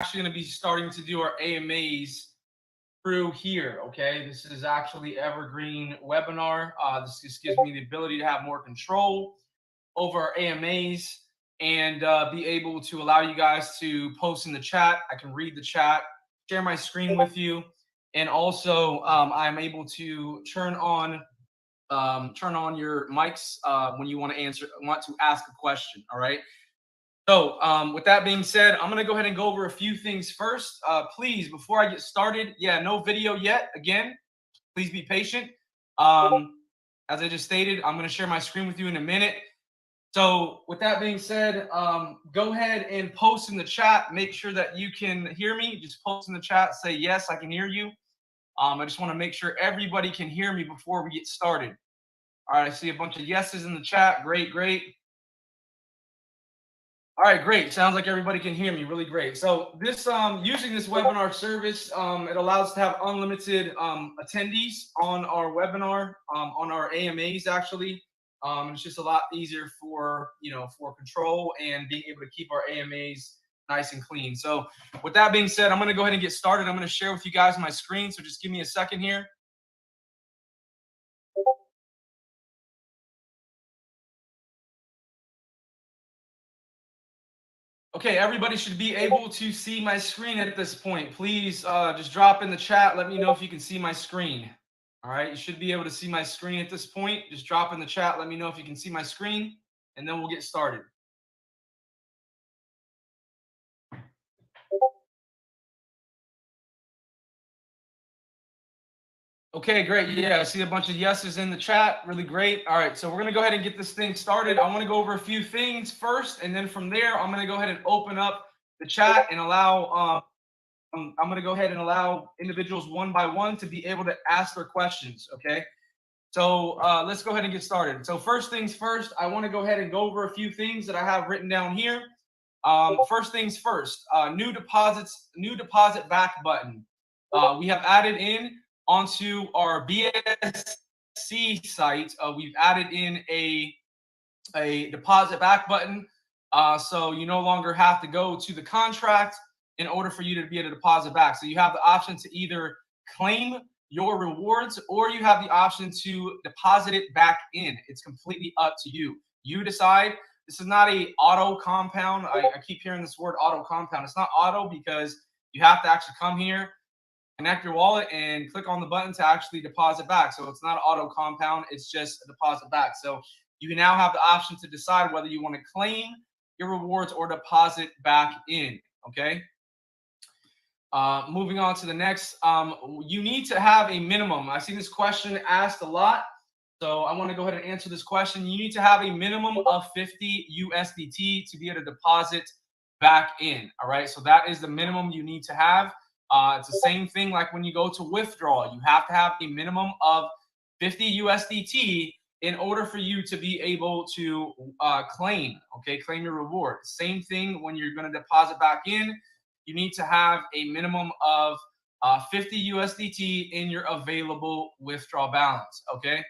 actually going to be starting to do our AMAs through here. Okay, this is actually evergreen webinar. This just gives me the ability to have more control over our AMAs and be able to allow you guys to post in the chat. I can read the chat, share my screen with you, and also I'm able to turn on your mics when you want to ask a question. All right. So with that being said, I'm going to go ahead and go over a few things first. Please, before I get started, no video yet. Again, please be patient. As I just stated, I'm going to share my screen with you in a minute. So with that being said, go ahead and post in the chat. Make sure that you can hear me. Just post in the chat. Say, yes, I can hear you. I just want to make sure everybody can hear me before we get started. All right, I see a bunch of yeses in the chat. Great, great. All right, great. Sounds like everybody can hear me. Really great. So this using this webinar service, it allows us to have unlimited attendees on our webinar, on our AMAs actually. It's just a lot easier for control and being able to keep our AMAs nice and clean. So with that being said, I'm going to go ahead and get started. I'm going to share with you guys my screen. So just give me a second here. Okay, everybody should be able to see my screen at this point. Please just drop in the chat. Let me know if you can see my screen. All right, you should be able to see my screen at this point. Just drop in the chat. Let me know if you can see my screen, and then we'll get started. Okay, great. Yeah, I see a bunch of yeses in the chat. Really great. All right, so we're going to go ahead and get this thing started. I want to go over a few things first, and then from there, I'm going to go ahead and open up the chat and allow I'm going to go ahead and allow individuals one by one to be able to ask their questions. Okay. So let's go ahead and get started. So first things first, I want to go ahead and go over a few things that I have written down here. First things first, new deposit back button. We have added in onto our BSC site. We've added in a deposit back button. So you no longer have to go to the contract in order for you to be able to deposit back. So you have the option to either claim your rewards or you have the option to deposit it back in. It's completely up to you. You decide. This is not a auto compound. I keep hearing this word auto compound. It's not auto because you have to actually come here, connect your wallet, and click on the button to actually deposit back. So it's not auto compound. It's just a deposit back. So you now have the option to decide whether you want to claim your rewards or deposit back in. Okay. Moving on to the next, you need to have a minimum. I see this question asked a lot, so I want to go ahead and answer this question. You need to have a minimum of 50 USDT to be able to deposit back in. All right, so that is the minimum you need to have. It's the same thing like when you go to withdraw. You have to have a minimum of 50 USDT in order for you to be able to claim your reward. Same thing when you're going to deposit back in. You need to have a minimum of 50 USDT in your available withdrawal balance. Okay.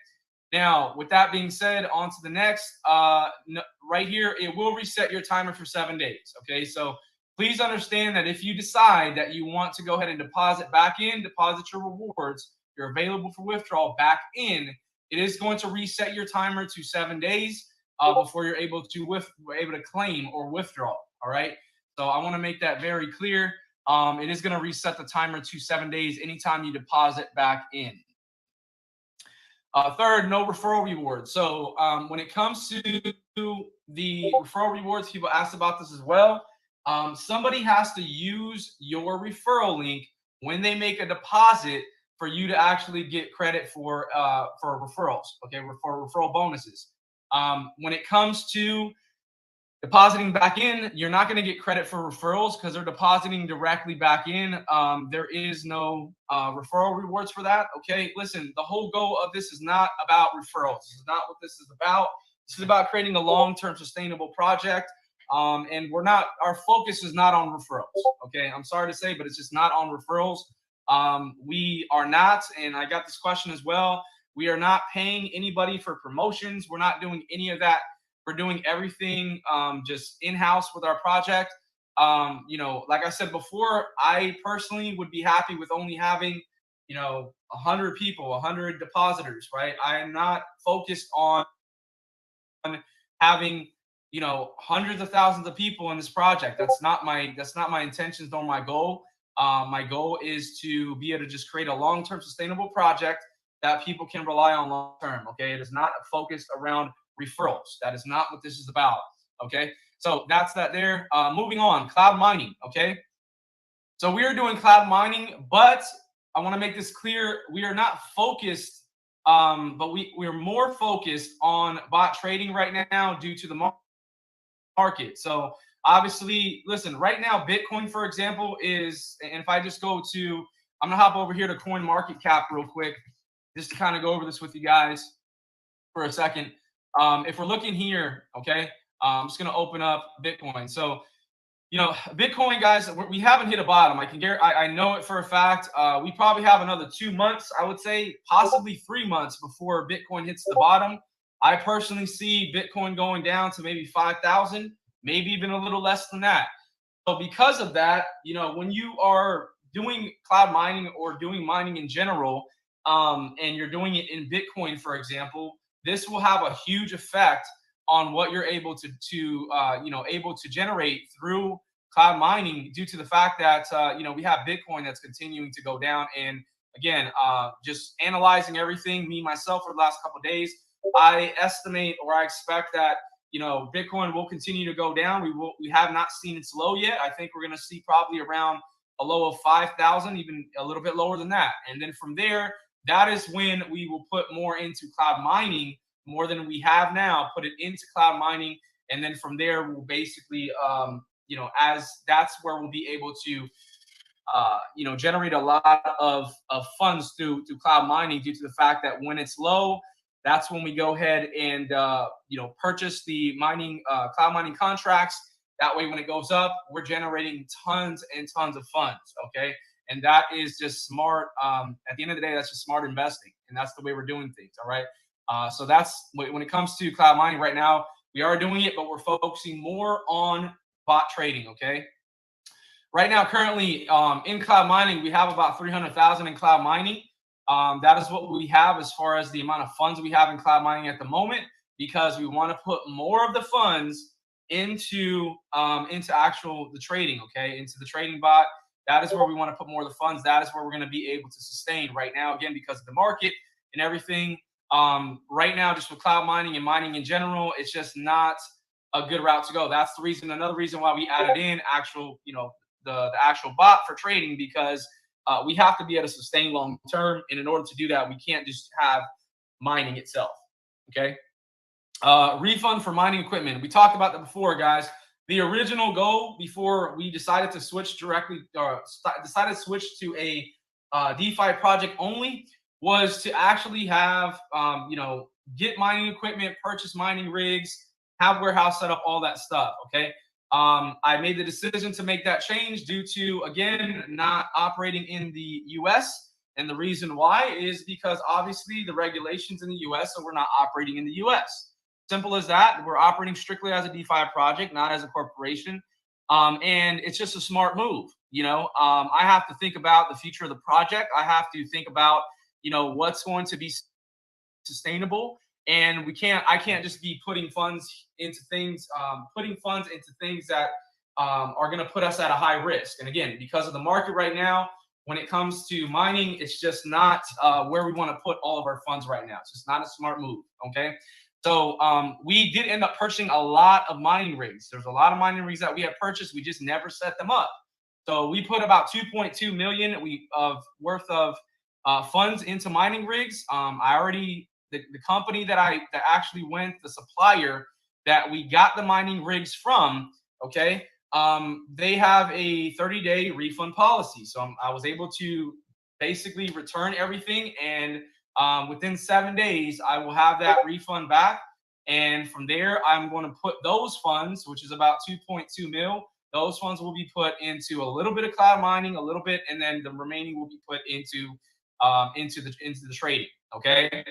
Now, with that being said, on to the next. Right here, it will reset your timer for 7 days. Okay. So please understand that if you decide that you want to go ahead and deposit back in, deposit your rewards, you're available for withdrawal back in, it is going to reset your timer to 7 days before you're able to claim or withdraw. All right. So I want to make that very clear. It is going to reset the timer to 7 days anytime you deposit back in. Third, no referral rewards. So when it comes to the referral rewards, people asked about this as well. Somebody has to use your referral link when they make a deposit for you to actually get credit for referrals. Okay, for referral bonuses. When it comes to depositing back in, you're not going to get credit for referrals because they're depositing directly back in. There is no referral rewards for that. Okay, listen, the whole goal of this is not about referrals. This is not what this is about. This is about creating a long-term sustainable project. And our focus is not on referrals. Okay, I'm sorry to say, but it's just not on referrals. We are not, and I got this question as well. We are not paying anybody for promotions. We're not doing any of that. We're doing everything just in-house with our project. You know, like I said before, I personally would be happy with only having, you know, 100 people, 100 depositors, right? I am not focused on having, you know, hundreds of thousands of people in this project. That's not my intentions nor my goal. My goal is to be able to just create a long-term sustainable project that people can rely on long term. Okay, it is not focused around referrals. That is not what this is about. Okay, so that's that there. Moving on, cloud mining. Okay, so we are doing cloud mining, but I want to make this clear: we are not focused, but we're more focused on bot trading right now due to the market. So obviously, listen, right now, Bitcoin, for example, is, and if I just go to, I'm gonna hop over here to Coin Market Cap real quick, just to kind of go over this with you guys for a second. If we're looking here, okay, I'm just gonna open up Bitcoin. So, you know, Bitcoin, guys, we haven't hit a bottom. I know it for a fact. We probably have another 2 months, I would say, possibly 3 months before Bitcoin hits the bottom. I personally see Bitcoin going down to maybe 5,000, maybe even a little less than that. So because of that, you know, when you are doing cloud mining or doing mining in general, and you're doing it in Bitcoin, for example, this will have a huge effect on what you're able to you know, able to generate through cloud mining, due to the fact that you know, we have Bitcoin that's continuing to go down. And again, just analyzing everything, me myself, for the last couple of days, I estimate, or I expect that, you know, Bitcoin will continue to go down. We have not seen its low yet. I think we're going to see probably around a low of 5,000, even a little bit lower than that. And then from there, that is when we will put more into cloud mining, more than we have now, put it into cloud mining. And then from there, we'll basically, you know, as that's where we'll be able to, you know, generate a lot of funds through cloud mining, due to the fact that when it's low, that's when we go ahead and, you know, purchase the mining, cloud mining contracts. That way, when it goes up, we're generating tons and tons of funds. Okay. And that is just smart. At the end of the day, that's just smart investing. And that's the way we're doing things. All right. So that's when it comes to cloud mining right now, we are doing it, but we're focusing more on bot trading. Okay. Right now, currently, in cloud mining, we have about 300,000 in cloud mining. That is what we have as far as the amount of funds we have in cloud mining at the moment, because we want to put more of the funds into actual the trading. Okay, into the trading bot. That is where we want to put more of the funds. That is where we're going to be able to sustain right now, again, because of the market and everything. Right now, just with cloud mining and mining in general, it's just not a good route to go. That's the reason. Another reason why we added in actual, you know, the actual bot for trading, because we have to be able to sustain long term. And in order to do that, we can't just have mining itself. Okay. Refund for mining equipment. We talked about that before, guys. The original goal before we decided to switch directly, or decided to switch to a DeFi project only, was to actually have, you know, get mining equipment, purchase mining rigs, have warehouse set up, all that stuff. Okay. I made the decision to make that change due to, again, not operating in the US. And the reason why is because obviously the regulations in the US, so we're not operating in the US. Simple as that. We're operating strictly as a DeFi project, not as a corporation. And it's just a smart move. You know, I have to think about the future of the project. I have to think about, you know, what's going to be sustainable. And I can't just be putting funds into things, that are going to put us at a high risk. And again, because of the market right now, when it comes to mining, it's just not where we want to put all of our funds right now. It's just not a smart move. Okay. So we did end up purchasing a lot of mining rigs. There's a lot of mining rigs that we had purchased. We just never set them up. So we put about 2.2 million worth of funds into mining rigs. The company that actually went, the supplier that we got the mining rigs from, okay, they have a 30-day refund policy. So I was able to basically return everything, and within 7 days, I will have that refund back. And from there, I'm going to put those funds, which is about 2.2 mil, those funds will be put into a little bit of cloud mining, a little bit, and then the remaining will be put into the trading. Okay.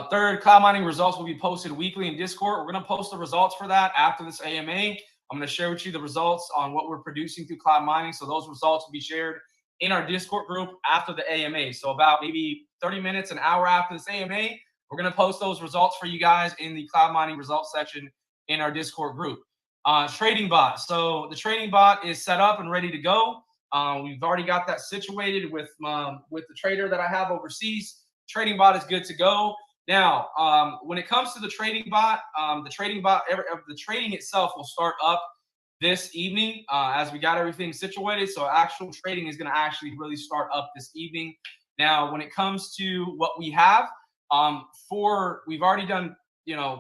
Third, cloud mining results will be posted weekly in Discord. We're going to post the results for that after this AMA. I'm going to share with you the results on what we're producing through cloud mining. So those results will be shared in our Discord group after the AMA. So about maybe 30 minutes, an hour after this AMA, we're going to post those results for you guys in the cloud mining results section in our Discord group. Trading bot. So the trading bot is set up and ready to go. We've already got that situated with the trader that I have overseas. Trading bot is good to go. Now, when it comes to the trading bot, the trading itself will start up this evening as we got everything situated. So actual trading is going to actually really start up this evening. Now, when it comes to what we have, we've already done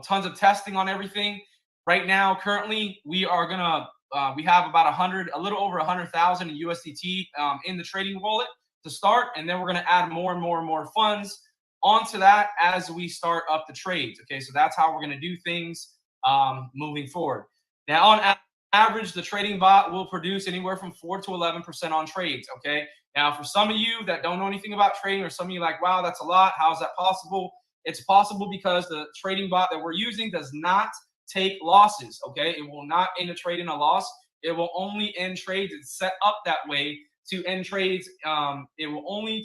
tons of testing on everything. Right now, currently, we are gonna we have about a little over 100,000 in USDT in the trading wallet to start, and then we're gonna add more and more and more funds onto that as we start up the trades. Okay, so that's how we're gonna do things moving forward. Now, on average, the trading bot will produce anywhere from 4 to 11% on trades. Okay, now for some of you that don't know anything about trading, or some of you like, wow, that's a lot. How is that possible? It's possible because the trading bot that we're using does not take losses. Okay, it will not end a trade in a loss. It will only end trades. It's set up that way to end trades. It will only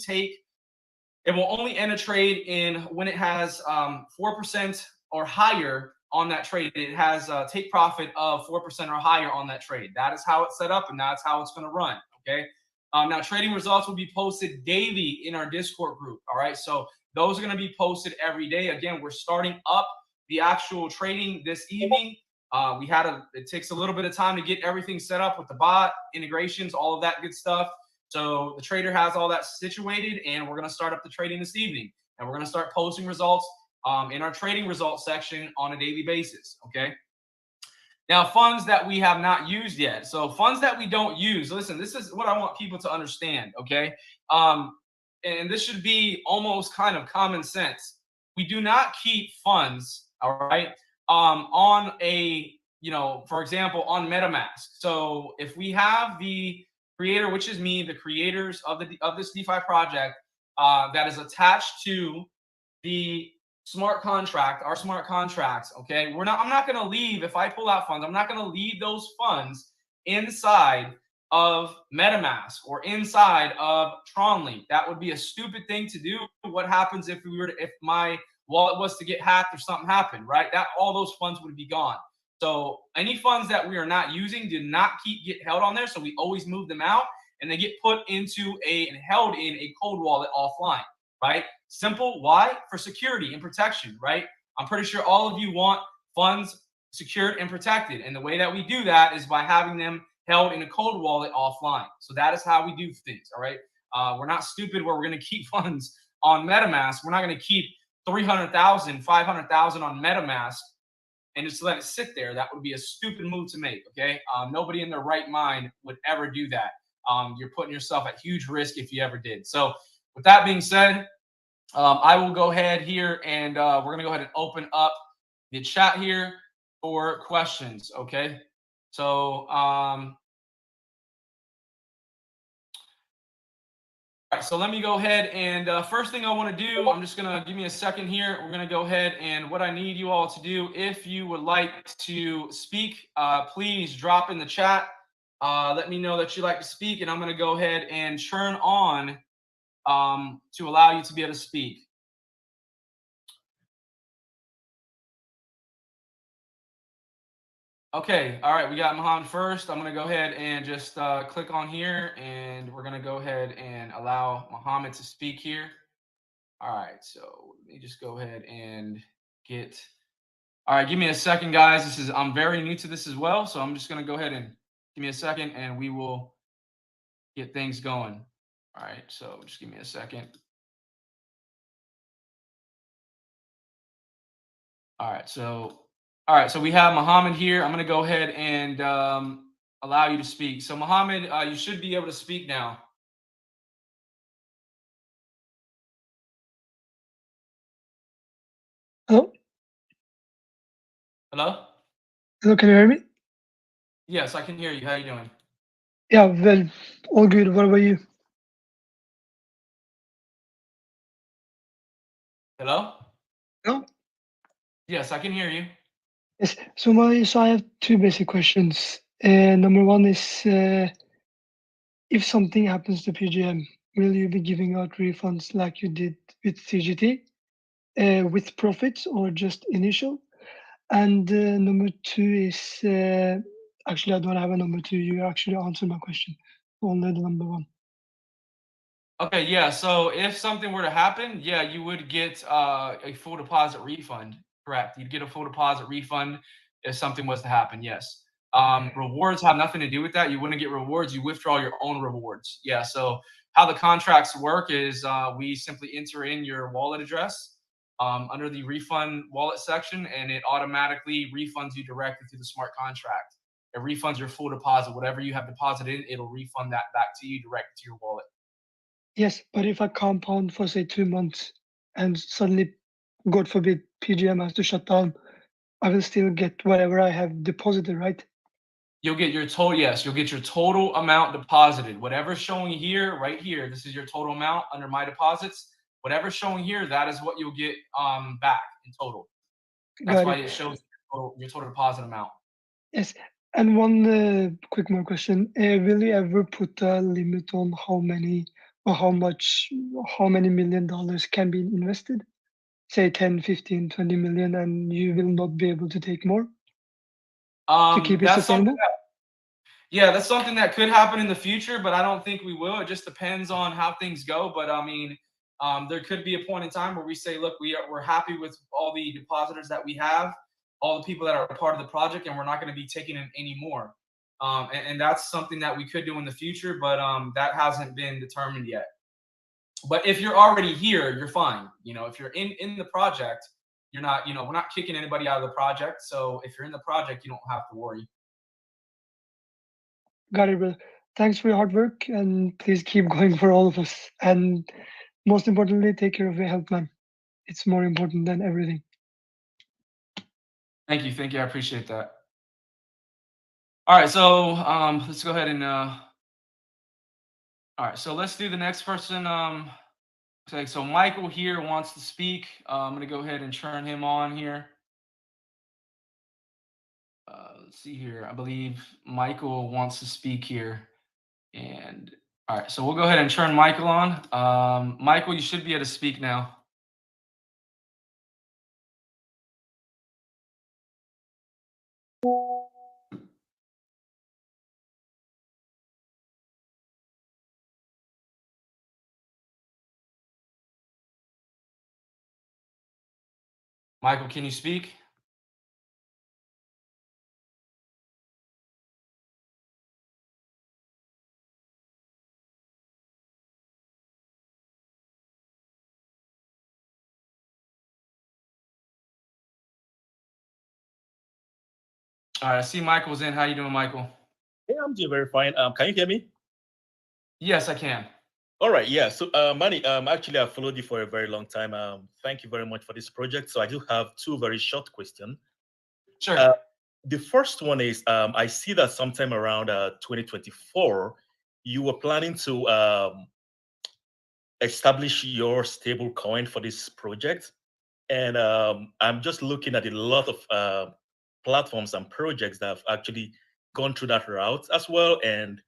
end a trade in when it has 4% or higher on that trade. It has a take profit of 4% or higher on that trade. That is how it's set up, and that's how it's going to run. Okay. Now trading results will be posted daily in our Discord group. All right, so those are going to be posted every day. Again, we're starting up the actual trading this evening. It takes a little bit of time to get everything set up with the bot integrations, all of that good stuff. So the trader has all that situated, and we're going to start up the trading this evening, and we're going to start posting results in our trading results section on a daily basis. Okay. Now, funds that we have not used yet. So funds that we don't use. Listen, this is what I want people to understand. Okay. And this should be almost kind of common sense. We do not keep funds, all right, on for example, on MetaMask. So if we have the creator, which is me, the creators of this DeFi project that is attached to the smart contract, our smart contracts, okay, I'm not going to leave, if I pull out funds, I'm not going to leave those funds inside of MetaMask or inside of Tron Link. That would be a stupid thing to do. What happens if my wallet was to get hacked or something happened, right? All those funds would be gone. So any funds that we are not using do not get held on there. So we always move them out, and they get put into and held in a cold wallet offline, right? Simple. Why? For security and protection, right? I'm pretty sure all of you want funds secured and protected. And the way that we do that is by having them held in a cold wallet offline. So that is how we do things, all right? We're not stupid where we're going to keep funds on MetaMask. We're not going to keep 300,000, 500,000 on MetaMask and just let it sit there. That would be a stupid move to make, okay? Nobody in their right mind would ever do that. You're putting yourself at huge risk if you ever did. So with that being said, I will go ahead here and we're going to go ahead and open up the chat here for questions, okay? So, all right, so let me go ahead and first thing I want to do, I'm just going to give me a second here. We're going to go ahead, and what I need you all to do, if you would like to speak, please drop in the chat. Let me know that you like to speak, and I'm going to go ahead and turn on to allow you to be able to speak. Okay, all right, we got Mohammed first. I'm gonna go ahead and just click on here, and we're gonna go ahead and allow Mohammed to speak here. All right, so let me just go ahead and get. All right, give me a second, guys. I'm very new to this as well, so I'm just gonna go ahead and give me a second, and we will get things going. All right, so just give me a second. All right, so we have Mohammed here. I'm going to go ahead and allow you to speak. So Mohammed, you should be able to speak now. Hello? Hello? Hello, can you hear me? Yes, I can hear you. How are you doing? Yeah, well, all good. What about you? Hello? Hello? Yes, I can hear you. Yes. So I have two basic questions. Number one is if something happens to PGM, will you be giving out refunds like you did with CGT, with profits or just initial? And number two is actually I don't have a number two. You actually answered my question. Only the number one. Okay, yeah. So if something were to happen, yeah, you would get a full deposit refund. Correct. You'd get a full deposit refund if something was to happen. Yes. Rewards have nothing to do with that. You wouldn't get rewards. You withdraw your own rewards. Yeah. So how the contracts work is we simply enter in your wallet address under the refund wallet section, and it automatically refunds you directly through the smart contract. It refunds your full deposit. Whatever you have deposited, it'll refund that back to you directly to your wallet. Yes, but if I compound for say 2 months and suddenly, God forbid, PGM has to shut down, I will still get whatever I have deposited, right? You'll get your total, yes, you'll get your total amount deposited. Whatever's showing here, right here, this is your total amount under my deposits. Whatever's showing here, that is what you'll get back in total. That's Got why it. it shows your total deposit amount. Yes. And one quick more question. Will you ever put a limit on how many or how much, how many $1 million can be invested? Say 10, 15, 20 million, and you will not be able to take more to keep it That's something sustainable? Yeah, that's something that could happen in the future, but I don't think we will. It just depends on how things go. But I mean, there could be a point in time where we say, look, we're happy with all the depositors that we have, all the people that are part of the project, and we're not going to be taking in any more. And that's something that we could do in the future, but that hasn't been determined yet. But if you're already here, you're fine. If you're in the project, you're not. We're not kicking anybody out of the project. So if you're in the project, you don't have to worry. Got it, brother. Thanks for your hard work, and please keep going for all of us. And most importantly, take care of your health, man. It's more important than everything. Thank you. Thank you. I appreciate that. All right, so let's go ahead and all right, so let's do the next person. Okay, so Michael here wants to speak. I'm gonna go ahead and turn him on here. Let's see here. I believe Michael wants to speak here. And all right, so we'll go ahead and turn Michael on. Michael, you should be able to speak now. Michael, can you speak? All right, I see Michael's in. How you doing, Michael? Hey, I'm doing very fine. Can you hear me? Yes, I can. All right, yeah. So, Manny, actually, I've followed you for a very long time. Thank you very much for this project. So, I do have two very short questions. Sure. The first one is, I see that sometime around 2024, you were planning to establish your stable coin for this project. And I'm just looking at a lot of platforms and projects that have actually gone through that route as well. And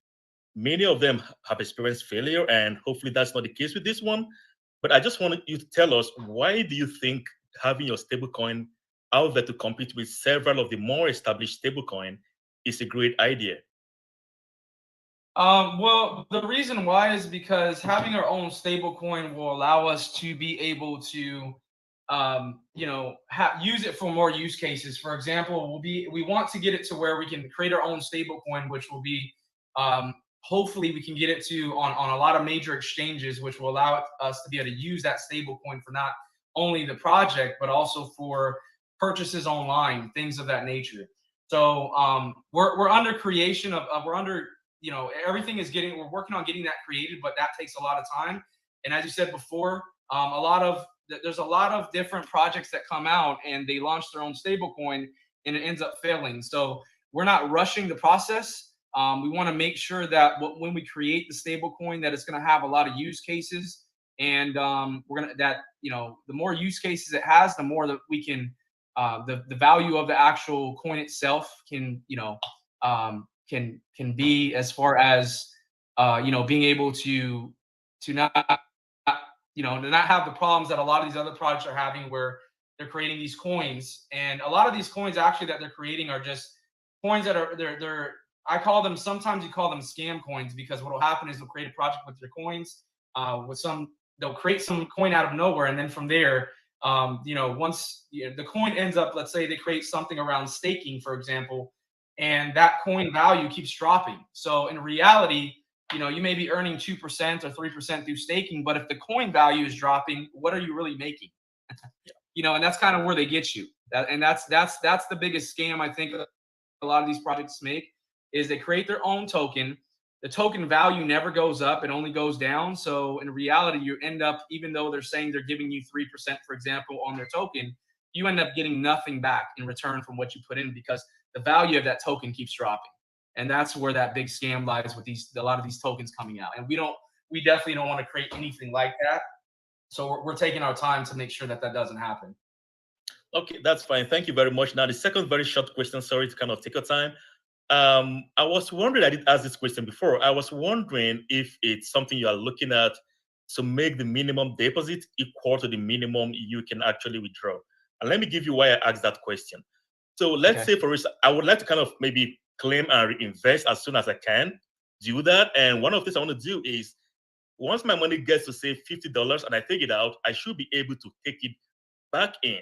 many of them have experienced failure, and hopefully that's not the case with this one. But I just wanted you to tell us, why do you think having your stablecoin out there to compete with several of the more established stablecoin is a great idea? Well, the reason why is because having our own stable coin will allow us to be able to, use it for more use cases. For example, we want to get it to where we can create our own stable coin, which will be, hopefully we can get it to on a lot of major exchanges, which will allow us to be able to use that stable coin for not only the project, but also for purchases online, things of that nature. So we're under creation we're under everything is we're working on getting that created, but that takes a lot of time. And as you said before, there's a lot of different projects that come out and they launch their own stable coin and it ends up failing. So we're not rushing the process. We want to make sure that when we create the stable coin, that it's going to have a lot of use cases. And we're going to, the more use cases it has, the more that we can the value of the actual coin itself can, you know, can be as far as you know, being able to not, you know, to not have the problems that a lot of these other projects are having, where they're creating these coins, and a lot of these coins actually that they're creating are just coins that are they're I call them, sometimes you call them scam coins, because what will happen is they'll create a project with your coins, they'll create some coin out of nowhere, and then from there, you know, once the coin ends up, let's say they create something around staking, for example, and that coin value keeps dropping. So in reality, you know, you may be earning 2% or 3% through staking, but if the coin value is dropping, what are you really making? You know, and that's kind of where they get you. That's the biggest scam I think a lot of these projects make, is they create their own token. The token value never goes up, it only goes down. So in reality, you end up, even though they're saying they're giving you 3%, for example, on their token, you end up getting nothing back in return from what you put in, because the value of that token keeps dropping. And that's where that big scam lies with a lot of these tokens coming out. And we definitely don't want to create anything like that. So we're taking our time to make sure that that doesn't happen. Okay, that's fine. Thank you very much. Now, the second very short question, sorry to kind of take your time. I was wondering, I did ask this question before. I was wondering if it's something you are looking at to make the minimum deposit equal to the minimum you can actually withdraw. And let me give you why I asked that question. So let's say, for instance, I would like to kind of maybe claim and reinvest as soon as I can do that. And one of the things I want to do is, once my money gets to say $50 and I take it out, I should be able to take it back in.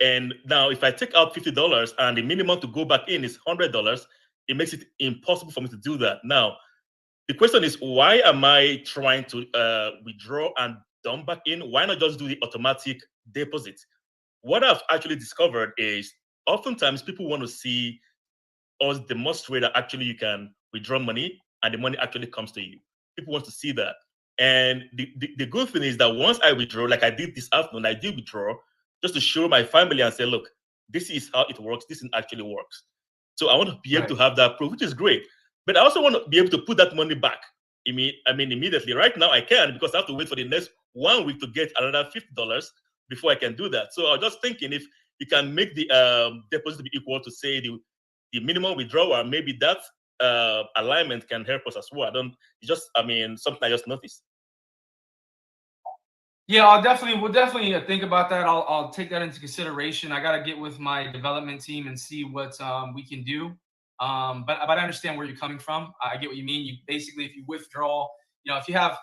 And now if I take out $50 and the minimum to go back in is $100, it makes it impossible for me to do that. Now, the question is, why am I trying to withdraw and dump back in? Why not just do the automatic deposit? What I've actually discovered is, oftentimes people want to see us demonstrate that actually you can withdraw money and the money actually comes to you. People want to see that. And the good thing is that once I withdraw, like I did this afternoon, I did withdraw just to show my family and say, look, this is how it works. This actually works. So I want to be able to have that proof, which is great. But I also want to be able to put that money back. I mean, immediately. Right now I can, because I have to wait for the next 1 week to get another $50 before I can do that. So I was just thinking, if you can make the deposit be equal to, say, the minimum withdrawal, maybe that alignment can help us as well. It's just, something I just noticed. Yeah, we'll definitely think about that. I'll take that into consideration. I got to get with my development team and see what we can do. But I understand where you're coming from. I get what you mean. You basically, if you withdraw, you know, if you have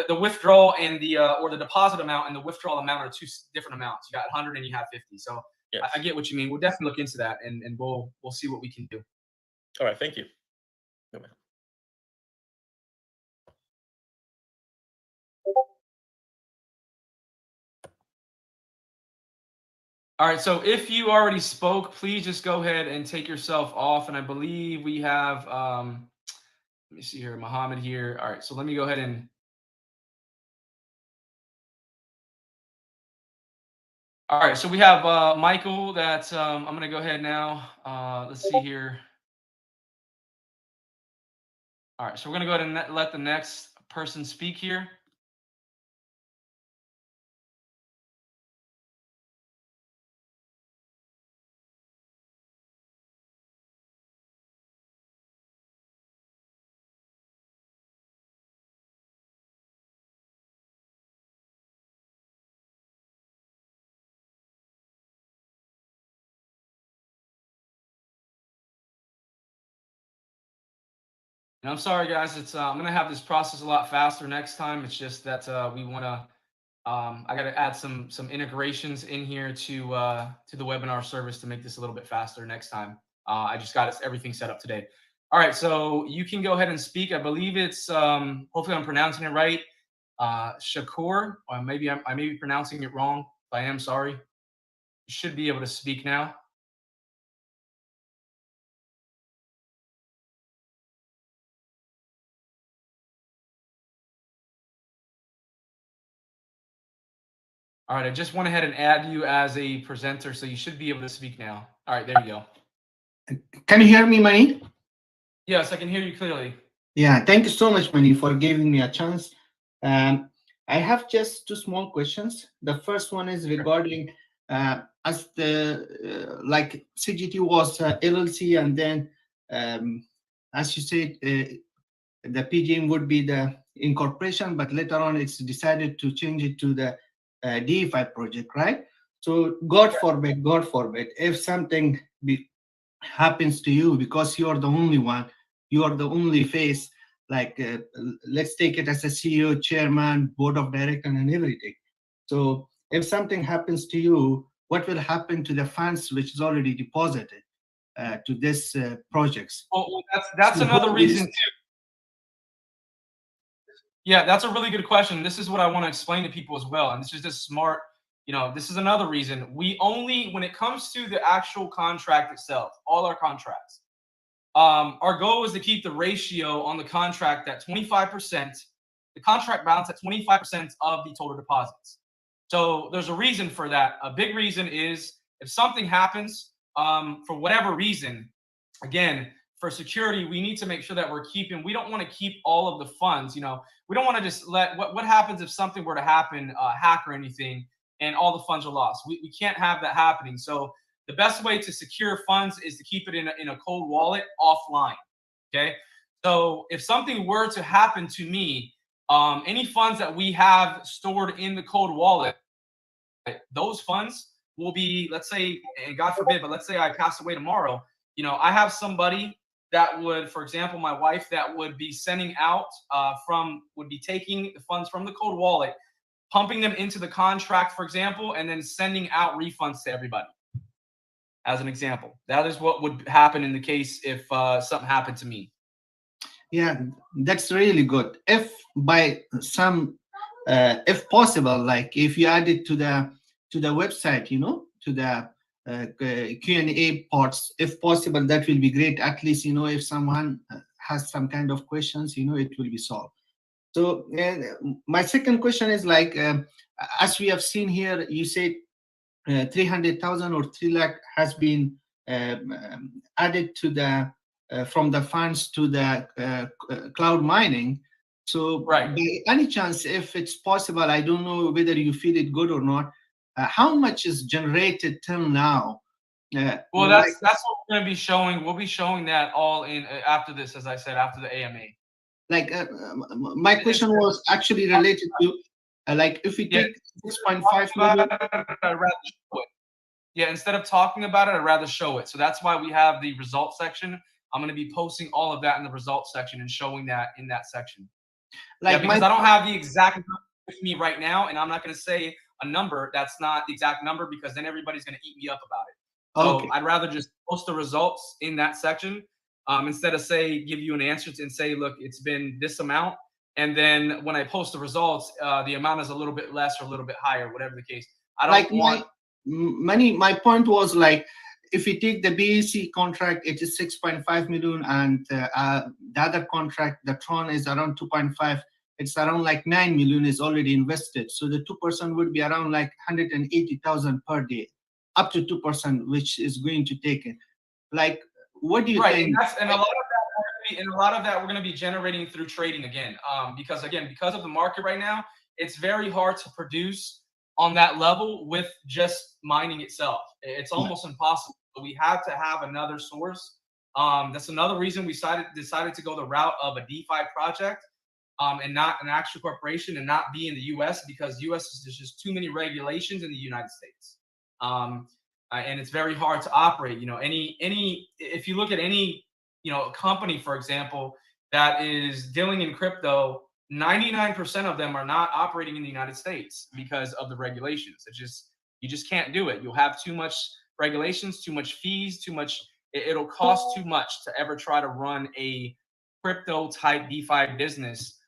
the withdrawal and the or the deposit amount and the withdrawal amount are two different amounts. You got 100 and you have 50. So yes. I get what you mean. We'll definitely look into that, and we'll see what we can do. All right, thank you. All right, so if you already spoke, please just go ahead and take yourself off. And I believe we have, let me see here, Mohammed here. All right, so let me go ahead and. All right, so we have Michael that I'm going to go ahead now. Let's see here. All right, so we're going to go ahead and let the next person speak here. And I'm sorry, guys. It's I'm gonna have this process a lot faster next time. It's just that we want to. I got to add some integrations in here to the webinar service to make this a little bit faster next time. I just got everything set up today. All right, so you can go ahead and speak. I believe it's hopefully I'm pronouncing it right. Shakur, or maybe I may be pronouncing it wrong. If I am, sorry. You should be able to speak now. All right, I just went ahead and add you as a presenter, so you should be able to speak now. All right, there you go. Can you hear me, Manny? Yes, I can hear you clearly. Yeah, thank you so much, Manny, for giving me a chance. I have just two small questions. The first one is regarding as the like CGT was LLC, and then as you said, the PGM would be the incorporation, but later on it's decided to change it to the DeFi project, right? So God forbid, if something happens to you, because you are the only one, you are the only face, like let's take it as a CEO, chairman, board of director, and everything. So if something happens to you, what will happen to the funds which is already deposited to this projects? Well, that's another reason too. Yeah, that's a really good question. This is what I want to explain to people as well. And this is just smart. This is another reason. We only, when it comes to the actual contract itself, all our contracts, our goal is to keep the ratio on the contract at 25%, the contract balance at 25% of the total deposits. So there's a reason for that. A big reason is if something happens, for whatever reason, again, for security, we need to make sure that we don't want to keep all of the funds. We don't want to just let, what happens if something were to happen, hack or anything, and all the funds are lost. We can't have that happening. So the best way to secure funds is to keep it in a cold wallet offline. Okay. So if something were to happen to me, any funds that we have stored in the cold wallet, those funds will be, let's say, and God forbid, but let's say I pass away tomorrow, I have somebody that would, for example, my wife, that would be sending out would be taking the funds from the cold wallet, pumping them into the contract, for example, and then sending out refunds to everybody. As an example, that is what would happen in the case if something happened to me. Yeah, that's really good. If by some, if possible, like if you add it to the website, to the Q&A parts, if possible, that will be great. At least, if someone has some kind of questions, it will be solved. So my second question is like, as we have seen here, you said 300,000 or 3 lakh has been added to the from the funds to the cloud mining. So right, by any chance, if it's possible, I don't know whether you feel it good or not, how much is generated till now? Well, that's what we're going to be showing. We'll be showing that all in after this, as I said, after the AMA. Like my question was actually related to like if we take 6.5 million. Yeah, instead of talking about it, I'd rather show it. So that's why we have the results section. I'm going to be posting all of that in the results section and showing that in that section. Like, because I don't have the exact number with me right now, and I'm not going to say a number that's not the exact number, because then everybody's going to eat me up about it. So okay, I'd rather just post the results in that section instead of give you an answer and say, look, it's been this amount. And then when I post the results, the amount is a little bit less or a little bit higher, whatever the case. I don't want my point was like, if you take the BAC contract, it is 6.5 million, and the other contract, the Tron, is around 2.5. It's around like 9 million is already invested. So the 2% would be around like 180,000 per day, up to 2%, which is going to take it. Like, what do you think? And a lot of that we're going to be generating through trading again, because of the market right now, it's very hard to produce on that level with just mining itself. It's almost impossible. So we have to have another source. That's another reason we decided to go the route of a DeFi project and not an actual corporation, and not be in the US, because US there's just too many regulations in the United States. And it's very hard to operate. If you look at any company, for example, that is dealing in crypto, 99% of them are not operating in the United States because of the regulations. You just can't do it. You'll have too much regulations, too much fees, it'll cost too much to ever try to run a crypto type DeFi business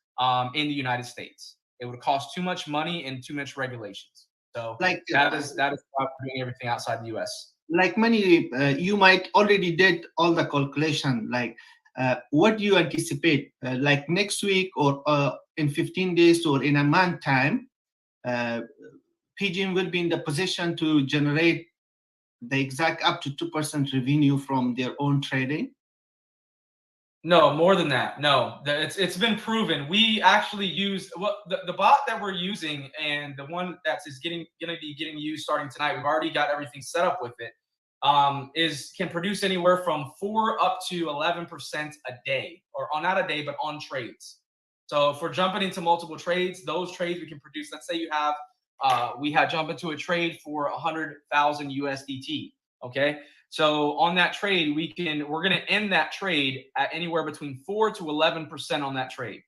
in the United States. It would cost too much money and too much regulations. So that is why we're doing everything outside the US. Like Manny, you might already did all the calculation. Like, what do you anticipate? Like next week, or in 15 days, or in a month time, PGM will be in the position to generate the exact up to 2% revenue from their own trading? No, more than that. No, it's been proven. We actually used the bot that we're using, and the one that's going to be getting used starting tonight. We've already got everything set up with it. Can produce anywhere from 4 up to 11% a day, or not a day, but on trades. So if we're jumping into multiple trades, those trades we can produce. Let's say you have we had jump into a trade for 100,000 USDT. Okay. So on that trade, we're going to end that trade at anywhere between 4 to 11% on that trade.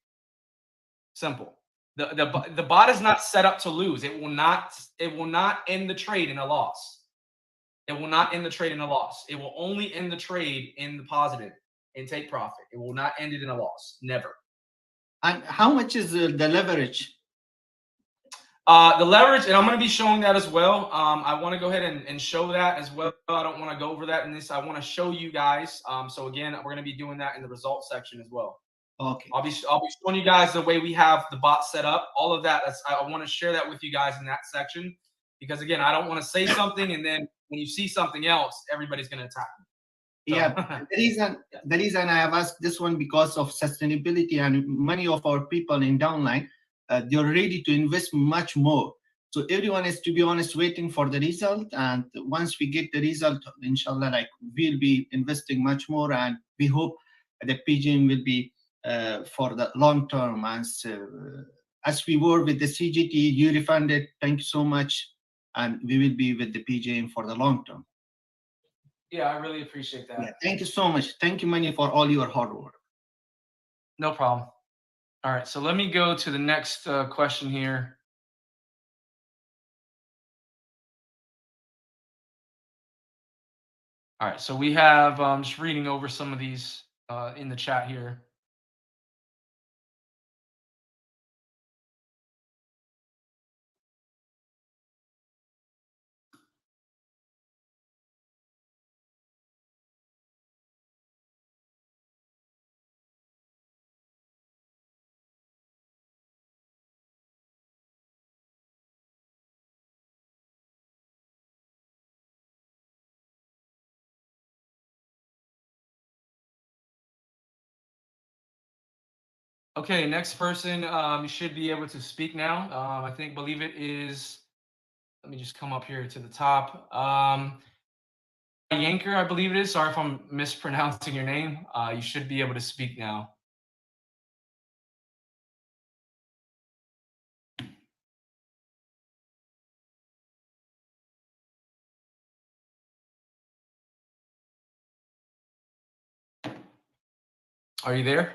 Simple. The bot is not set up to lose. It will not end the trade in a loss. It will not end the trade in a loss. It will only end the trade in the positive and take profit. It will not end it in a loss. Never. And how much is the leverage? The leverage, and I'm going to be showing that as well. I want to go ahead and show that as well. I don't want to go over that in this. I want to show you guys. So again, we're going to be doing that in the results section as well. Okay. I'll be showing you guys the way we have the bot set up. All of that. I want to share that with you guys in that section, because again, I don't want to say something and then when you see something else, everybody's going to attack me. So. Yeah, the reason I have asked this one because of sustainability, and many of our people in downline, they're ready to invest much more. So everyone is, to be honest, waiting for the result. And once we get the result, inshallah, like we'll be investing much more, and we hope the PGM will be for the long term. As we were with the CGT, you refunded. Thank you so much, and we will be with the PGM for the long term. Yeah, I really appreciate that. Yeah, thank you so much. Thank you, Manny, for all your hard work. No problem. All right, so let me go to the next question here. All right, so we have just reading over some of these in the chat here. Okay, next person, you should be able to speak now. Believe it is, let me just come up here to the top. Yanker, I believe it is. Sorry if I'm mispronouncing your name. You should be able to speak now. Are you there?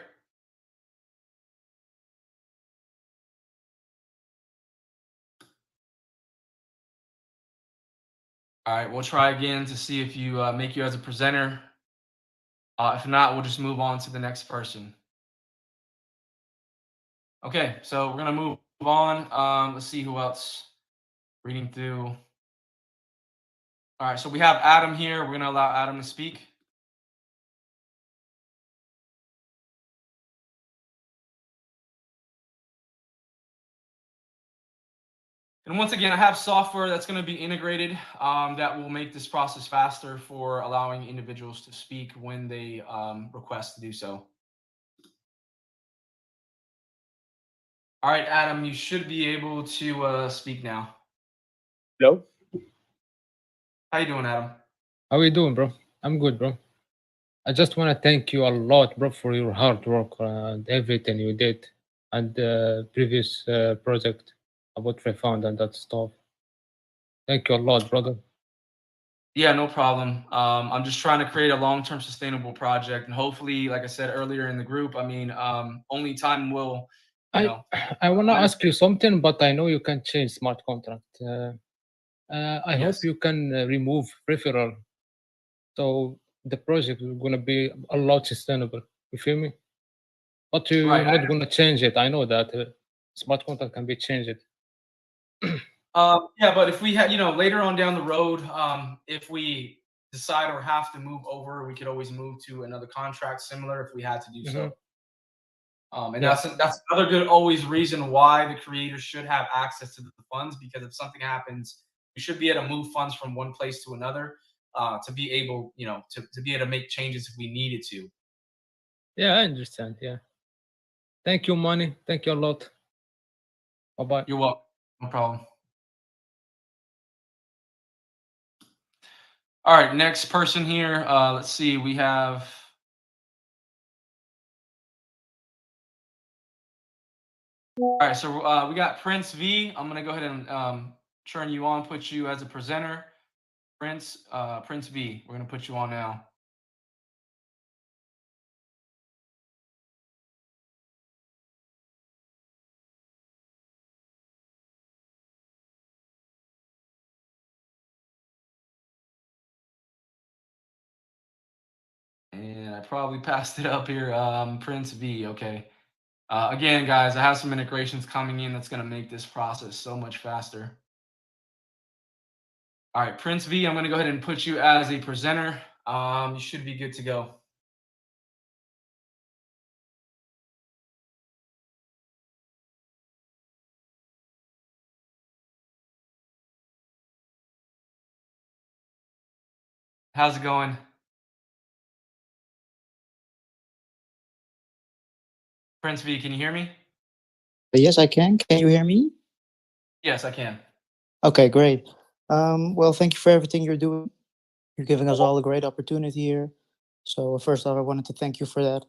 All right, we'll try again to see if you make you as a presenter. If not, we'll just move on to the next person. Okay, so we're gonna move on. Let's see who else. Reading through. All right, so we have Adam here. We're gonna allow Adam to speak. And once again, I have software that's going to be integrated that will make this process faster for allowing individuals to speak when they request to do so. All right, Adam, you should be able to speak now. Hello? How you doing, Adam? How you doing, bro? I'm good, bro. I just want to thank you a lot, bro, for your hard work and everything you did, and the previous project about refund and that stuff. Thank you a lot, brother. Yeah, no problem. I'm just trying to create a long-term sustainable project, and hopefully, like I said earlier in the group, only time will. I want to ask you something, but I know you can change smart contract. I hope you can remove referral, so the project is going to be a lot sustainable. You feel me? But you're not going to change it. I know that smart contract can be changed. Yeah, but if we had, later on down the road, if we decide or have to move over, we could always move to another contract similar if we had to do so. And that's another good always reason why the creators should have access to the funds, because if something happens, we should be able to move funds from one place to another to be able, to be able to make changes if we needed to. Yeah, I understand. Yeah. Thank you, Manny. Thank you a lot. Bye-bye. You're welcome. No problem. All right, next person here. Let's see. We have. All right, so we got Prince V. I'm gonna go ahead and turn you on, put you as a presenter. Prince V. We're gonna put you on now. And I probably passed it up here. Prince V. Okay. Again, guys, I have some integrations coming in that's gonna make this process so much faster. All right, Prince V. I'm gonna go ahead and put you as a presenter. You should be good to go. How's it going? Prince V, can you hear me? Yes, I can. Can you hear me? Yes, I can. Okay, great. Well, thank you for everything you're doing. You're giving us all a great opportunity here. So first off, I wanted to thank you for that.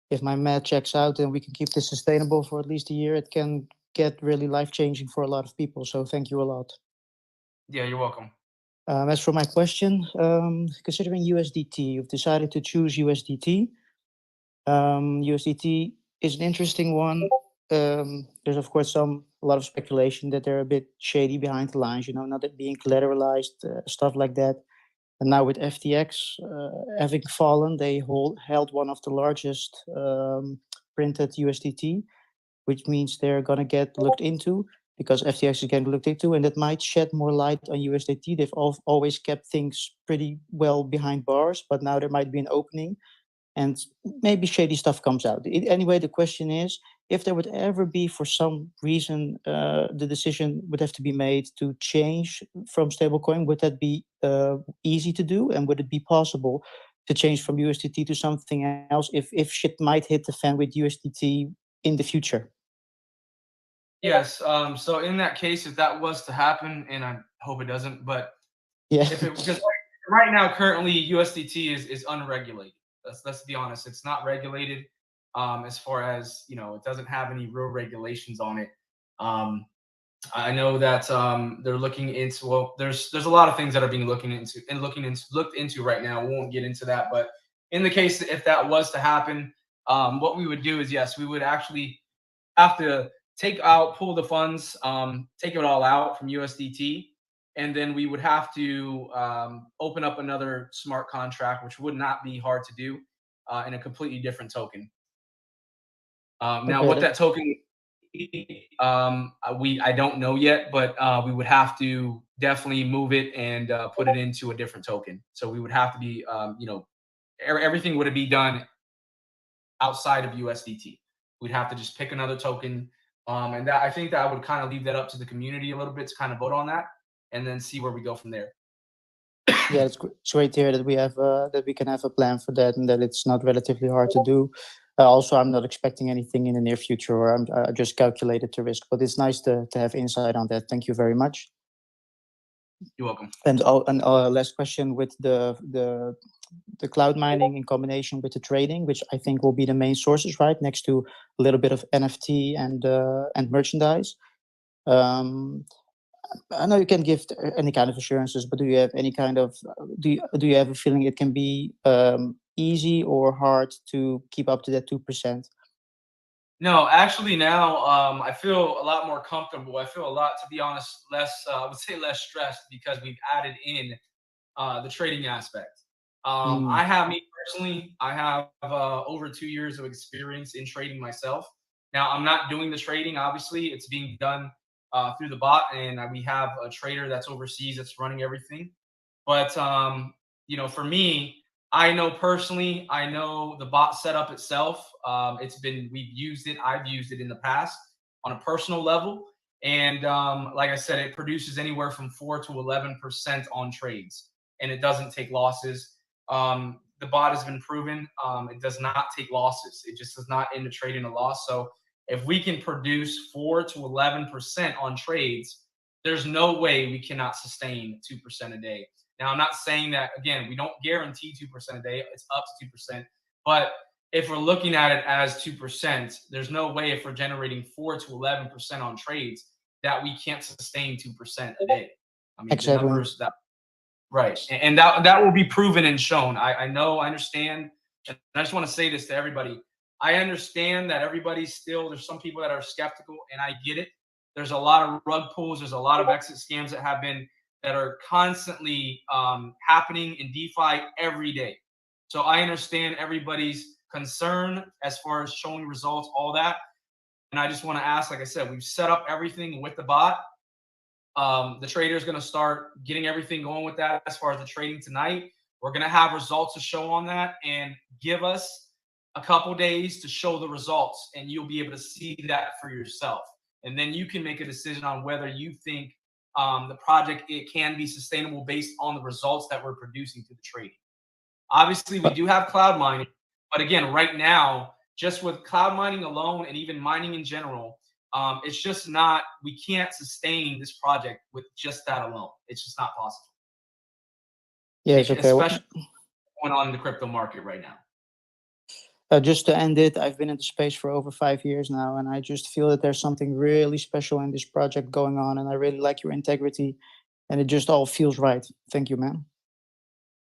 If my math checks out and we can keep this sustainable for at least a year, it can get really life-changing for a lot of people. So thank you a lot. Yeah, you're welcome. As for my question, considering USDT, you've decided to choose USDT. USDT is an interesting one. There's of course a lot of speculation that they're a bit shady behind the lines, not being collateralized, stuff like that. And now with FTX having fallen, they held one of the largest printed USDT, which means they're going to get looked into because FTX is getting looked into, and that might shed more light on USDT. They've always kept things pretty well behind bars, but now there might be an opening and maybe shady stuff comes out. Anyway, the question is, if there would ever be, for some reason, the decision would have to be made to change from stablecoin, would that be easy to do? And would it be possible to change from USDT to something else if shit might hit the fan with USDT in the future? Yes. So in that case, if that was to happen, and I hope it doesn't, but Yeah. if it, because right now currently USDT is unregulated. Let's be honest, it's not regulated. As far as it doesn't have any real regulations on it. I know that they're looking into. Well, there's a lot of things that are being looked into right now. We won't get into that, but in the case if that was to happen, what we would do is yes, we would actually have to pull the funds, take it all out from USDT, and then we would have to open up another smart contract, which would not be hard to do, in a completely different token. Now, what that token, I don't know yet, but we would have to definitely move it and put it into a different token. So we would have to be, everything would be done outside of USDT. We'd have to just pick another token. And I think that I would kind of leave that up to the community a little bit to kind of vote on that and then see where we go from there. Yeah, it's great to hear that we can have a plan for that and that it's not relatively hard to do. Also, I'm not expecting anything in the near future, or I just calculated the risk. But it's nice to have insight on that. Thank you very much. You're welcome. And last question with the cloud mining in combination with the trading, which I think will be the main sources, right? Next to a little bit of NFT and merchandise. I know you can give any kind of assurances, but do you have any kind of do you have a feeling it can be easy or hard to keep up to that 2%? No, actually now I feel a lot more comfortable. I feel a lot, to be honest, less, I would say less stressed because we've added in the trading aspect. Me personally, I have over 2 years of experience in trading myself. Now, I'm not doing the trading, obviously. It's being done through the bot, and we have a trader that's overseas that's running everything. But, for me, I know personally, I know the bot setup itself. We've used it. I've used it in the past on a personal level. And like I said, it produces anywhere from 4 to 11% on trades, and it doesn't take losses. the bot has been proven. It does not take losses. It just does not end the trade in a loss. So if we can produce 4 to 11% on trades, there's no way we cannot sustain 2% a day. Now, I'm not saying that, again, we don't guarantee 2% a day. It's up to 2%. But if we're looking at it as 2%, there's no way if we're generating 4 to 11% on trades that we can't sustain 2% a day. I mean, Exactly. the numbers that, right. And that will be proven and shown. I know, I understand. And I just want to say this to everybody. I understand that everybody's there's some people that are skeptical, and I get it. There's a lot of rug pulls. There's a lot of exit scams that are constantly happening in DeFi every day. So I understand everybody's concern as far as showing results, all that. And I just want to ask, like I said, we've set up everything with the bot. The trader is going to start getting everything going with that as far as the trading tonight. We're going to have results to show on that, and give us a couple days to show the results, and you'll be able to see that for yourself. And then you can make a decision on whether you think the project, it can be sustainable based on the results that we're producing to the trading. Obviously, we do have cloud mining, but again, right now, just with cloud mining alone and even mining in general, it's just not, we can't sustain this project with just that alone. It's just not possible. Yes, okay. Especially going on in the crypto market right now. Just to end it, I've been in the space for over 5 years now, and I just feel that there's something really special in this project going on, and I really like your integrity, and it just all feels right. Thank you, man.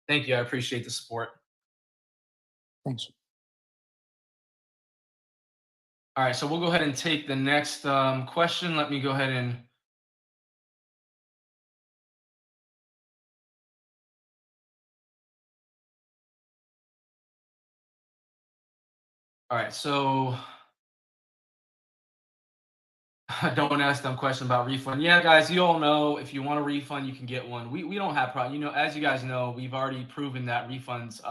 Thank you. I appreciate the support. Thanks. All right, so we'll go ahead and take the next question. Let me go ahead and all right, so don't ask them question about refund. Yeah, guys, you all know if you want a refund, you can get one. We don't have problem. You know, as you guys know, we've already proven that refunds.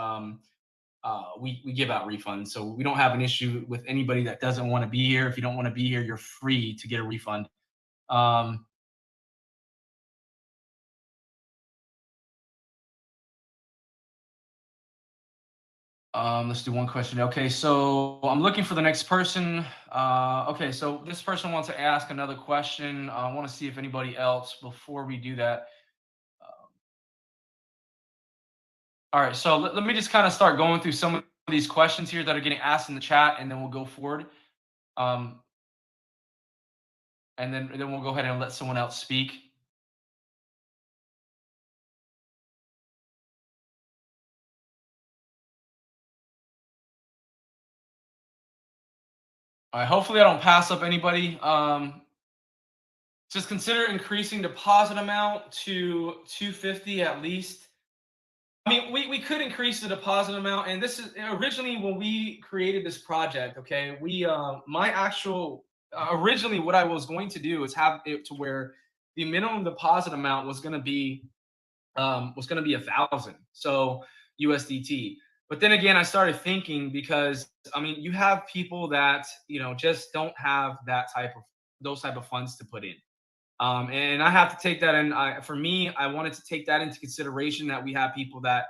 We give out refunds, so we don't have an issue with anybody that doesn't want to be here. If you don't want to be here, you're free to get a refund. Let's do one question. Okay, so I'm looking for the next person. Okay, so this person wants to ask another question. I want to see if anybody else before we do that. All right, so let me just kind of start going through some of these questions here that are getting asked in the chat, and then we'll go forward. And then we'll go ahead and let someone else speak. All right, hopefully I don't pass up anybody. Just consider increasing deposit amount to 250 at least. I mean, we could increase the deposit amount, and this is originally when we created this project. Okay, my actual originally what I was going to do is have it to where the minimum deposit amount was going to be 1,000 so USDT. But then again, I started thinking, because I mean, you have people that just don't have those type of funds to put in. And I have to take that in. For me, I wanted to take that into consideration, that we have people that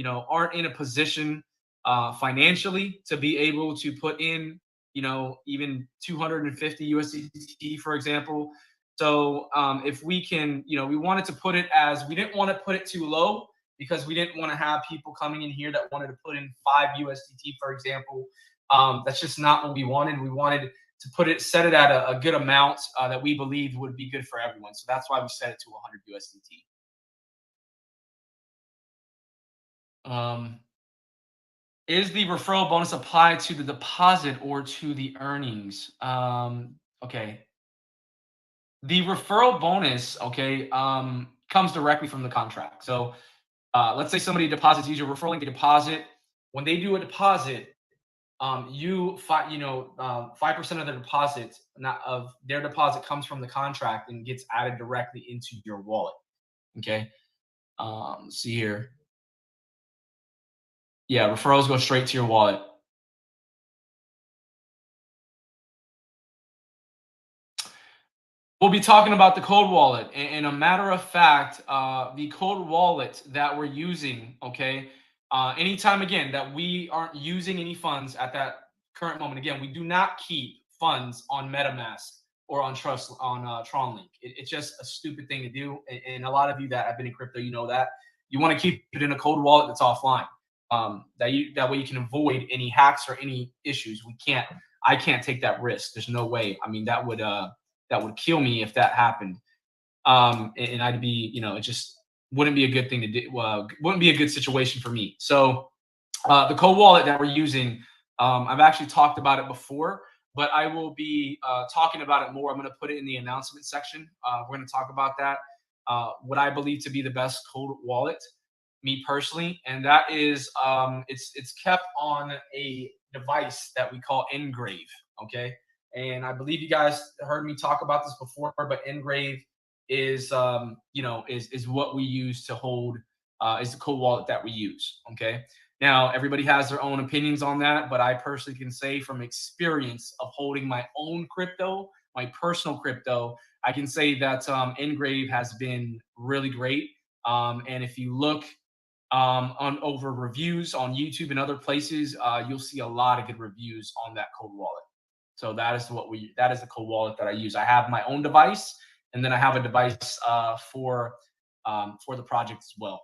aren't in a position financially to be able to put in even 250 USDT, for example. So if we can, we wanted to put it as, we didn't want to put it too low, because we didn't want to have people coming in here that wanted to put in 5 USDT, for example. That's just not what we wanted. We wanted to set it at a good amount that we believed would be good for everyone. So that's why we set it to 100 USDT. Is the referral bonus applied to the deposit or to the earnings? Okay. The referral bonus, okay, comes directly from the contract. So let's say somebody deposits, use your referral link to deposit. When they do a deposit, 5% of the deposit, of their deposit, comes from the contract and gets added directly into your wallet. Okay. Let's see here. Yeah, referrals go straight to your wallet. We'll be talking about the cold wallet. And a matter of fact, the cold wallet that we're using, okay, anytime again that we aren't using any funds at that current moment, again, we do not keep funds on MetaMask or on Tron Link. It's just a stupid thing to do, and a lot of you that have been in crypto, you know that you want to keep it in a cold wallet that's offline. That way you can avoid any hacks or any issues. I can't take that risk. There's no way. I mean, that would kill me if that happened. And I'd be, it just wouldn't be a good thing to do. Wouldn't be a good situation for me. So the cold wallet that we're using, I've actually talked about it before, but I will be talking about it more. I'm going to put it in the announcement section. We're going to talk about that. What I believe to be the best cold wallet, me personally, and that is it's kept on a device that we call Engrave. Okay, and I believe you guys heard me talk about this before, but Engrave is is what we use to hold is the cold wallet that we use. Okay, now everybody has their own opinions on that, but I personally can say from experience of holding my own crypto, my personal crypto, I can say that Engrave has been really great. And if you look on over reviews on YouTube and other places, you'll see a lot of good reviews on that cold wallet. So that is the cold wallet that I use. I have my own device, and then I have a device for the project as well.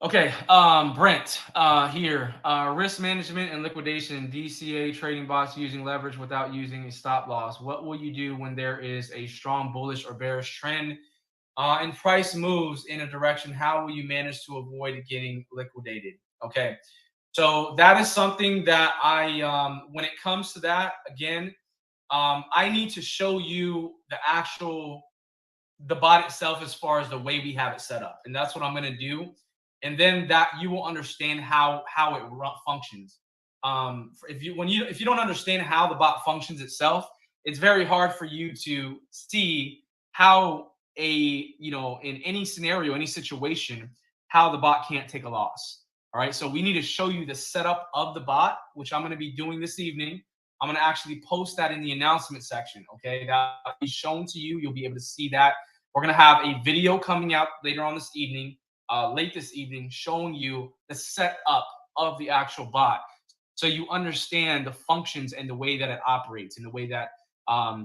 Okay, Brent here. Risk management and liquidation, DCA trading bots using leverage without using a stop loss. What will you do when there is a strong bullish or bearish trend and price moves in a direction? How will you manage to avoid getting liquidated? Okay, so that is something that when it comes to that, again, I need to show you the bot itself as far as the way we have it set up, and that's what I'm going to do. And then that you will understand how it functions. If you don't understand how the bot functions itself, it's very hard for you to see how in any scenario, any situation, how the bot can't take a loss. All right, so we need to show you the setup of the bot, which I'm going to be doing this evening. I'm going to actually post that in the announcement section. Okay, that'll be shown to you. You'll be able to see that. We're going to have a video coming out later on this evening, late this evening, showing you the setup of the actual bot, so you understand the functions and the way that it operates and the way that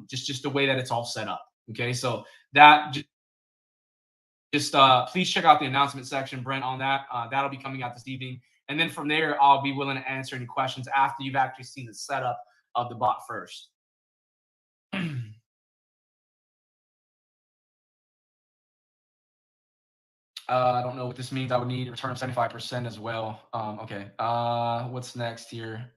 just the way that it's all set up. Okay, so that just please check out the announcement section, Brent, on that. That'll be coming out this evening, and then from there, I'll be willing to answer any questions after you've actually seen the setup of the bot first. I don't know what this means. I would need a return of 75% as well. Okay. What's next here?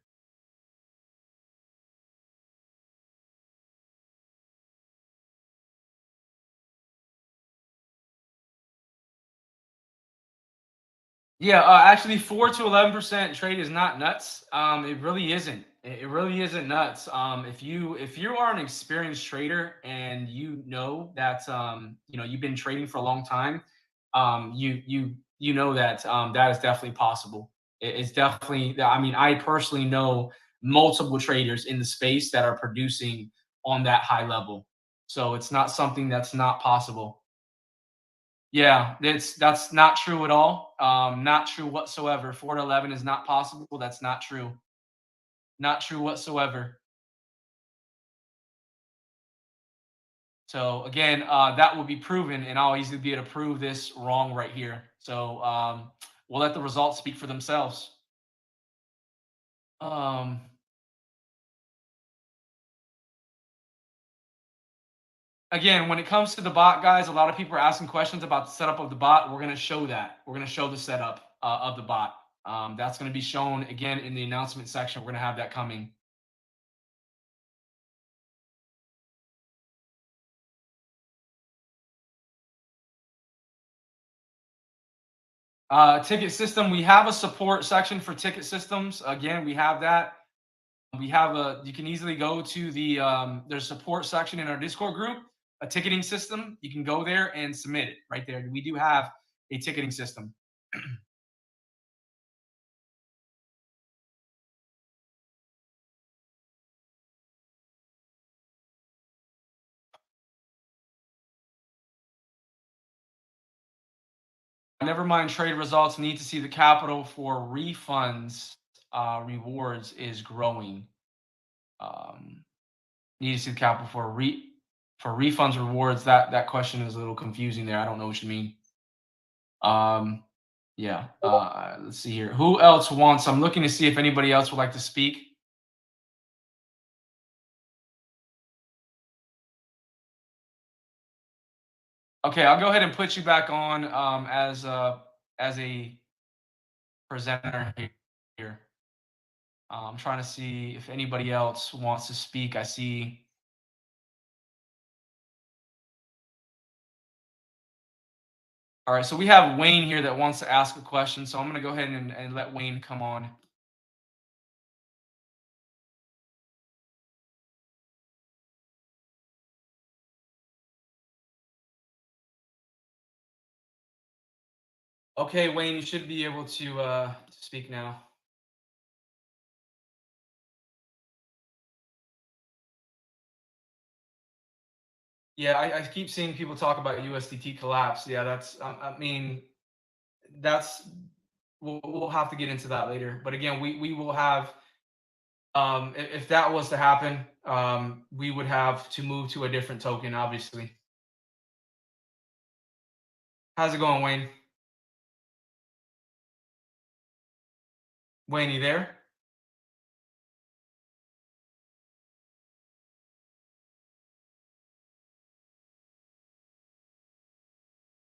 Yeah, actually, 4 to 11% trade is not nuts. It really isn't. It really isn't nuts. If you are an experienced trader and you know that you've been trading for a long time, you know that that is definitely possible. It's definitely. I mean, I personally know multiple traders in the space that are producing on that high level. So it's not something that's not possible. Yeah, that's not true at all. Not true whatsoever. 4 to 11 is not possible. That's not true. Not true whatsoever. So again, that will be proven, and I'll easily be able to prove this wrong right here. So we'll let the results speak for themselves. Again, when it comes to the bot, guys, a lot of people are asking questions about the setup of the bot. We're going to show that. We're going to show the setup of the bot. That's going to be shown again in the announcement section. We're going to have that coming. Ticket system, we have a support section for ticket systems. Again, we have that. We have you can easily go to the there's a support section in our Discord group, a ticketing system. You can go there and submit it right there. We do have a ticketing system. never mind trade results. Need to see the capital for refunds. Rewards is growing. Need to see the capital for refunds rewards. That question is a little confusing there. I don't know what you mean. Yeah. Let's see here. Who else wants? I'm looking to see if anybody else would like to speak. Okay, I'll go ahead and put you back on as a presenter here. I'm trying to see if anybody else wants to speak. I see. All right, so we have Wayne here that wants to ask a question. So I'm going to go ahead and let Wayne come on. Okay, Wayne, you should be able to speak now. Yeah, I keep seeing people talk about USDT collapse. Yeah, that's, I mean, that's, we'll have to get into that later. But again, we will have, if that was to happen, we would have to move to a different token, obviously. How's it going, Wayne? Wayne, you there?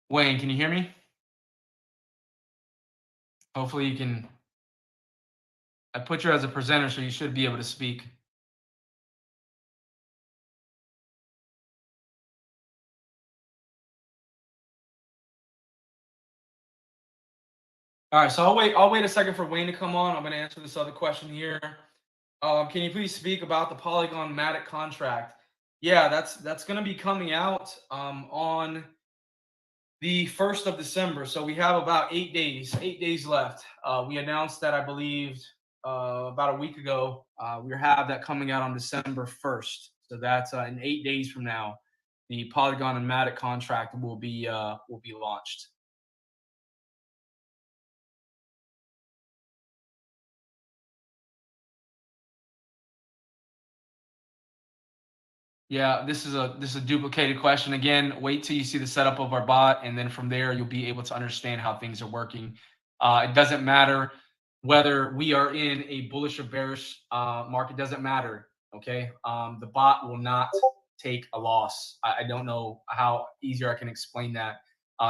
Wayne, can you hear me? Hopefully you can. I put you as a presenter, so you should be able to speak. All right, so I'll wait a second for Wayne to come on. I'm going to answer this other question here. Can you please speak about the Polygon Matic contract? Yeah, that's going to be coming out on the 1st of December. So we have about 8 days left. We announced that, I believe, about a week ago. We have that coming out on December 1st. So that's in 8 days from now. The Polygon and Matic contract will be launched. Yeah, this is a duplicated question. Again, wait till you see the setup of our bot, and then from there you'll be able to understand how things are working. It doesn't matter whether we are in a bullish or bearish market. Doesn't matter. Okay, the bot will not take a loss. I don't know how easier I can explain that.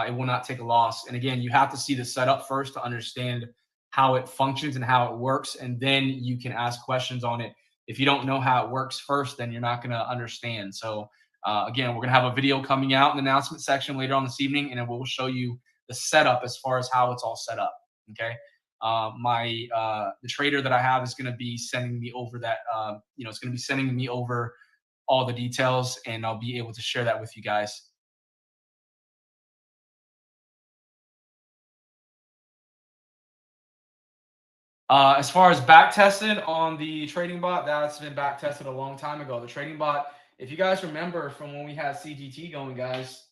It will not take a loss. And again, you have to see the setup first to understand how it functions and how it works, and then you can ask questions on it. If you don't know how it works first, then you're not going to understand. So again, we're going to have a video coming out in the announcement section later on this evening, and it will show you the setup as far as how it's all set up. Okay. The trader that I have is going to be sending me over that, it's going to be sending me over all the details, and I'll be able to share that with you guys. As far as back tested on the trading bot, that's been back tested a long time ago. The trading bot, if you guys remember from when we had CGT going, guys,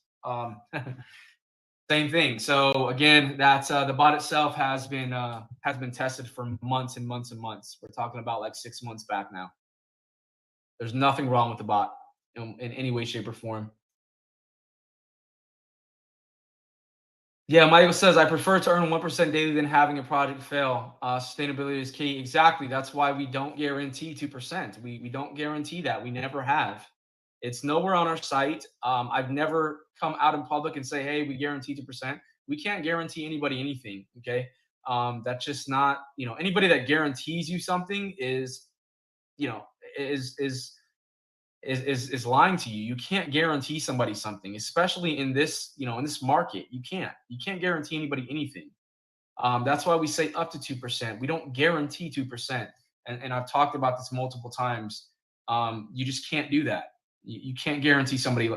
same thing. So again, that's the bot itself has been tested for months and months and months. We're talking about like 6 months back now. There's nothing wrong with the bot in any way, shape, or form. Yeah, Michael says, I prefer to earn 1% daily than having a project fail. Sustainability is key. Exactly. That's why we don't guarantee 2%. We don't guarantee that. We never have. It's nowhere on our site. I've never come out in public and say, hey, we guarantee 2%. We can't guarantee anybody anything. Okay. That's just not, anybody that guarantees you something is lying to you. You can't guarantee somebody something, especially in this, in this market. You can't guarantee anybody anything. That's why we say up to 2%. We don't guarantee 2%. And I've talked about this multiple times. You just can't do that. You can't guarantee somebody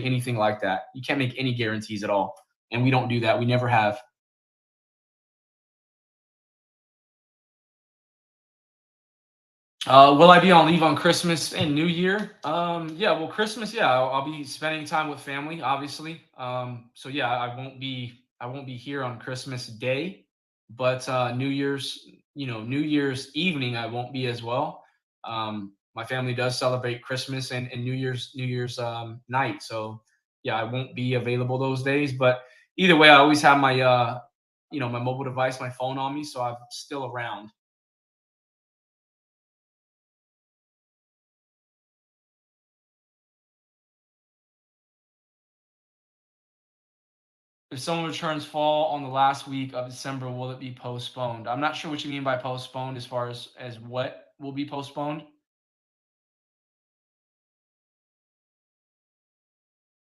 anything like that. You can't make any guarantees at all. And we don't do that. We never have. Will I be on leave on Christmas and New Year? Yeah, well, Christmas, yeah, I'll be spending time with family, obviously. So yeah, I I won't be here on Christmas Day, but New Year's, New Year's evening, I won't be as well. My family does celebrate Christmas and New Year's night, so yeah, I won't be available those days. But either way, I always have my my mobile device, my phone on me, so I'm still around. If someone returns fall on the last week of December, will it be postponed? I'm not sure what you mean by postponed as far as what will be postponed.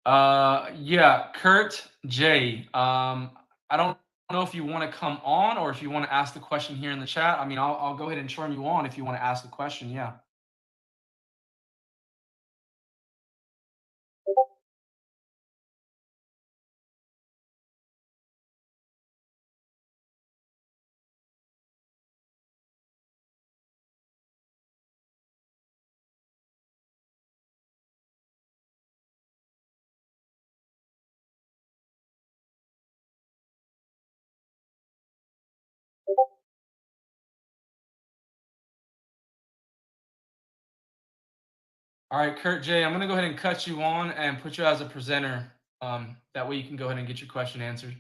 Yeah, Kurt J. I don't know if you want to come on or if you want to ask the question here in the chat. I mean, I'll go ahead and turn you on if you want to ask the question. Yeah. All right, Kurt J, I'm going to go ahead and cut you on and put you as a presenter. That way you can go ahead and get your question answered.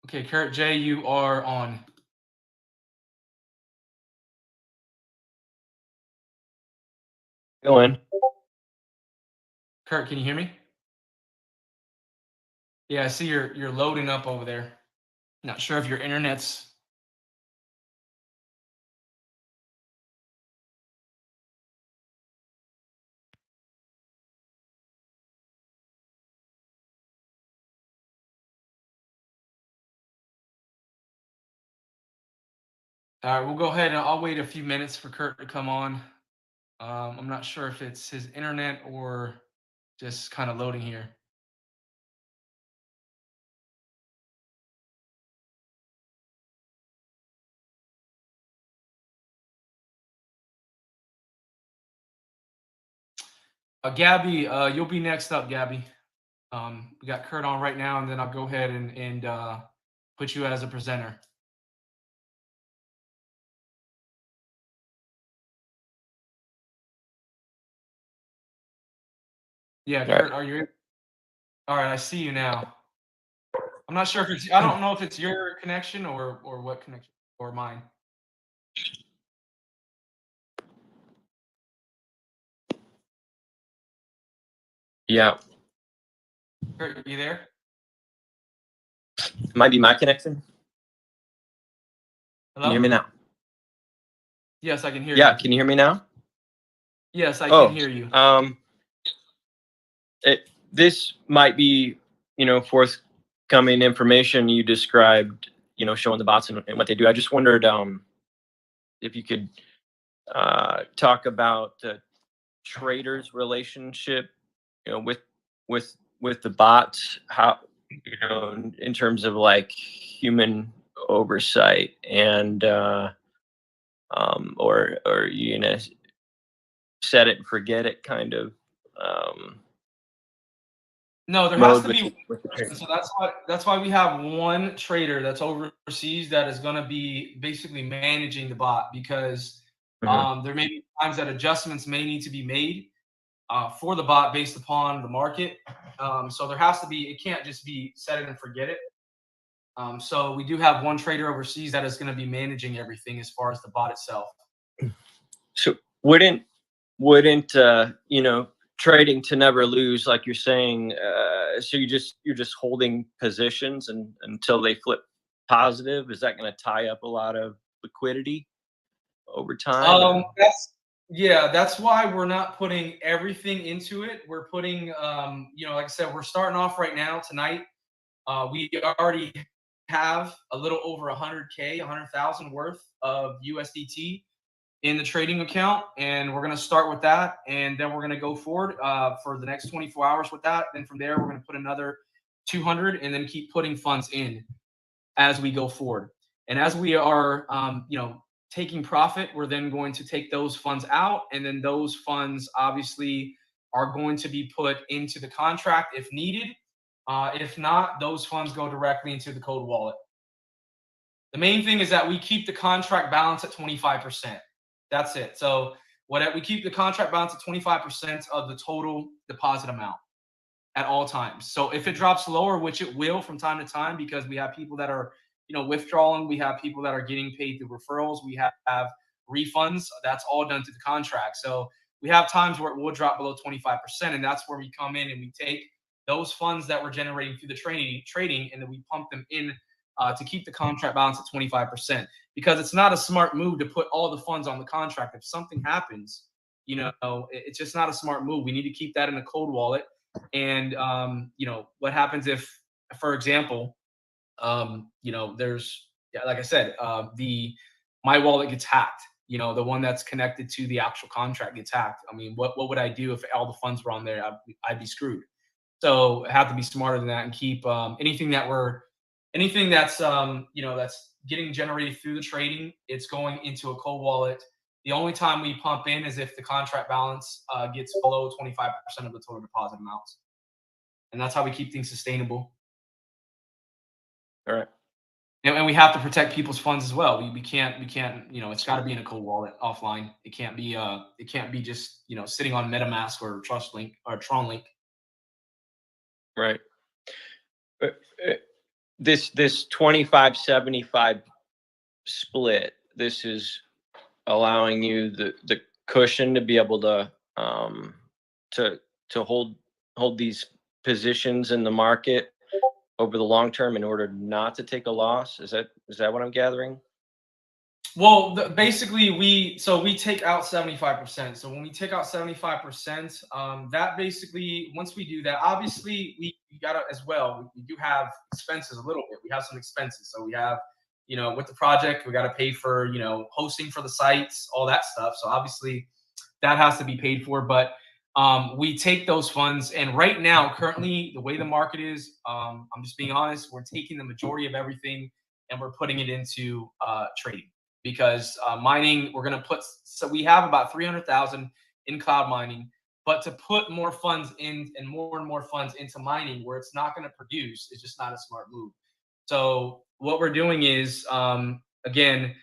Okay, Kurt J, you are on. Going. Kurt, can you hear me? Yeah, I see you're loading up over there. Not sure if your internet's. All right, we'll go ahead and I'll wait a few minutes for Kurt to come on. I'm not sure if it's his internet or just kind of loading here. Gabby, you'll be next up, Gabby. We got Kurt on right now, and then I'll go ahead and put you as a presenter. Yeah, Kurt, are you? All right, I see you now. I'm not sure if it's. I don't know if it's your connection or what connection or mine. Yeah, Kurt, are you there? might be my connection. Hello? Can you hear me now? Yes, I can hear you. Yeah, can you hear me now? Yes, I can hear you. This might be, forthcoming information you described, showing the bots and what they do. I just wondered if you could talk about the traders' relationship, with the bots, how, in terms of like human oversight and or set it and forget it kind of No, there has to be. So that's why we have one trader that's overseas that is going to be basically managing the bot, because there may be times that adjustments may need to be made for the bot based upon the market. So there has to be. It can't just be set it and forget it. So we do have one trader overseas that is going to be managing everything as far as the bot itself. So wouldn't trading to never lose, like you're saying, so you're just holding positions until they flip positive? Is that going to tie up a lot of liquidity over time? That's why we're not putting everything into it. We're putting like I said, we're starting off right now tonight. We already have a little over 100,000 worth of USDT in the trading account, and we're going to start with that, and then we're going to go forward for the next 24 hours with that. Then from there, we're going to put another 200 and then keep putting funds in as we go forward. And as we are taking profit, we're then going to take those funds out, and then those funds obviously are going to be put into the contract if needed. If not, those funds go directly into the cold wallet. The main thing is that we keep the contract balance at 25%. That's it. So we keep the contract balance at 25% of the total deposit amount at all times. So if it drops lower, which it will from time to time, because we have people that are, withdrawing, we have people that are getting paid through referrals, we have refunds, that's all done to the contract. So we have times where it will drop below 25%, and that's where we come in and we take those funds that we're generating through the trading, and then we pump them in to keep the contract balance at 25%, because it's not a smart move to put all the funds on the contract. If something happens, it's just not a smart move. We need to keep that in a cold wallet. And what happens if, for example, there's, like I said, my wallet gets hacked, the one that's connected to the actual contract gets hacked. I mean, what would I do if all the funds were on there? I'd be screwed. So I have to be smarter than that and keep anything that's that's getting generated through the trading, it's going into a cold wallet. The only time we pump in is if the contract balance gets below 25% of the total deposit amounts. And that's how we keep things sustainable. All right. And we have to protect people's funds as well. We can't, it's got to be in a cold wallet offline. It can't be just, sitting on MetaMask or Trust Link or Tron Link. Right. This 25-75 split, this is allowing you the cushion to be able to hold these positions in the market over the long term in order not to take a loss. Is that what I'm gathering? Well, basically we take out 75%. So when we take out 75%, that basically, once we do that, obviously we gotta as well, we do have expenses a little bit. We have some expenses. So we have, with the project, we got to pay for, hosting for the sites, all that stuff. So obviously that has to be paid for, but we take those funds, and right now, currently, the way the market is, I'm just being honest, we're taking the majority of everything and we're putting it into trading. Because mining, we're going to put, so we have about 300,000 in cloud mining, but to put more funds in and more funds into mining where it's not going to produce is just not a smart move. So what we're doing is, again,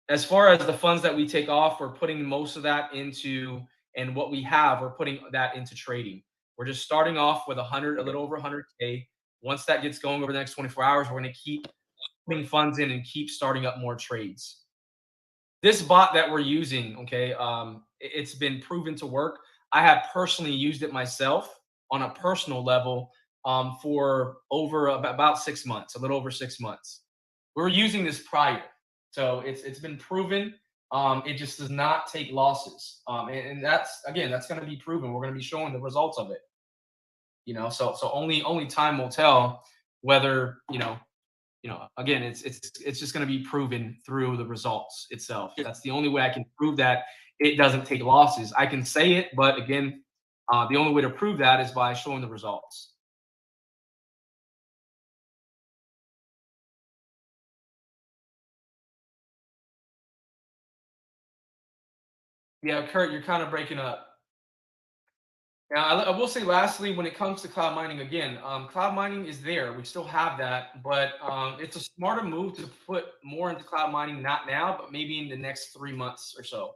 as far as the funds that we take off, we're putting most of that into, and what we have, we're putting that into trading. We're just starting off with a little over 100K. Once that gets going over the next 24 hours, we're going to keep putting funds in and keep starting up more trades. This bot that we're using, okay, it's been proven to work. I have personally used it myself on a personal level for over about 6 months, a little over 6 months. We were using this prior, so it's been proven. It just does not take losses, and that's going to be proven. We're going to be showing the results of it. So only time will tell whether again, it's just going to be proven through the results itself. That's the only way I can prove that it doesn't take losses. I can say it, but again, the only way to prove that is by showing the results. Yeah, Kurt, you're kind of breaking up. Now, I will say lastly, when it comes to cloud mining, again, cloud mining is there. We still have that, but it's a smarter move to put more into cloud mining, not now, but maybe in the next 3 months or so.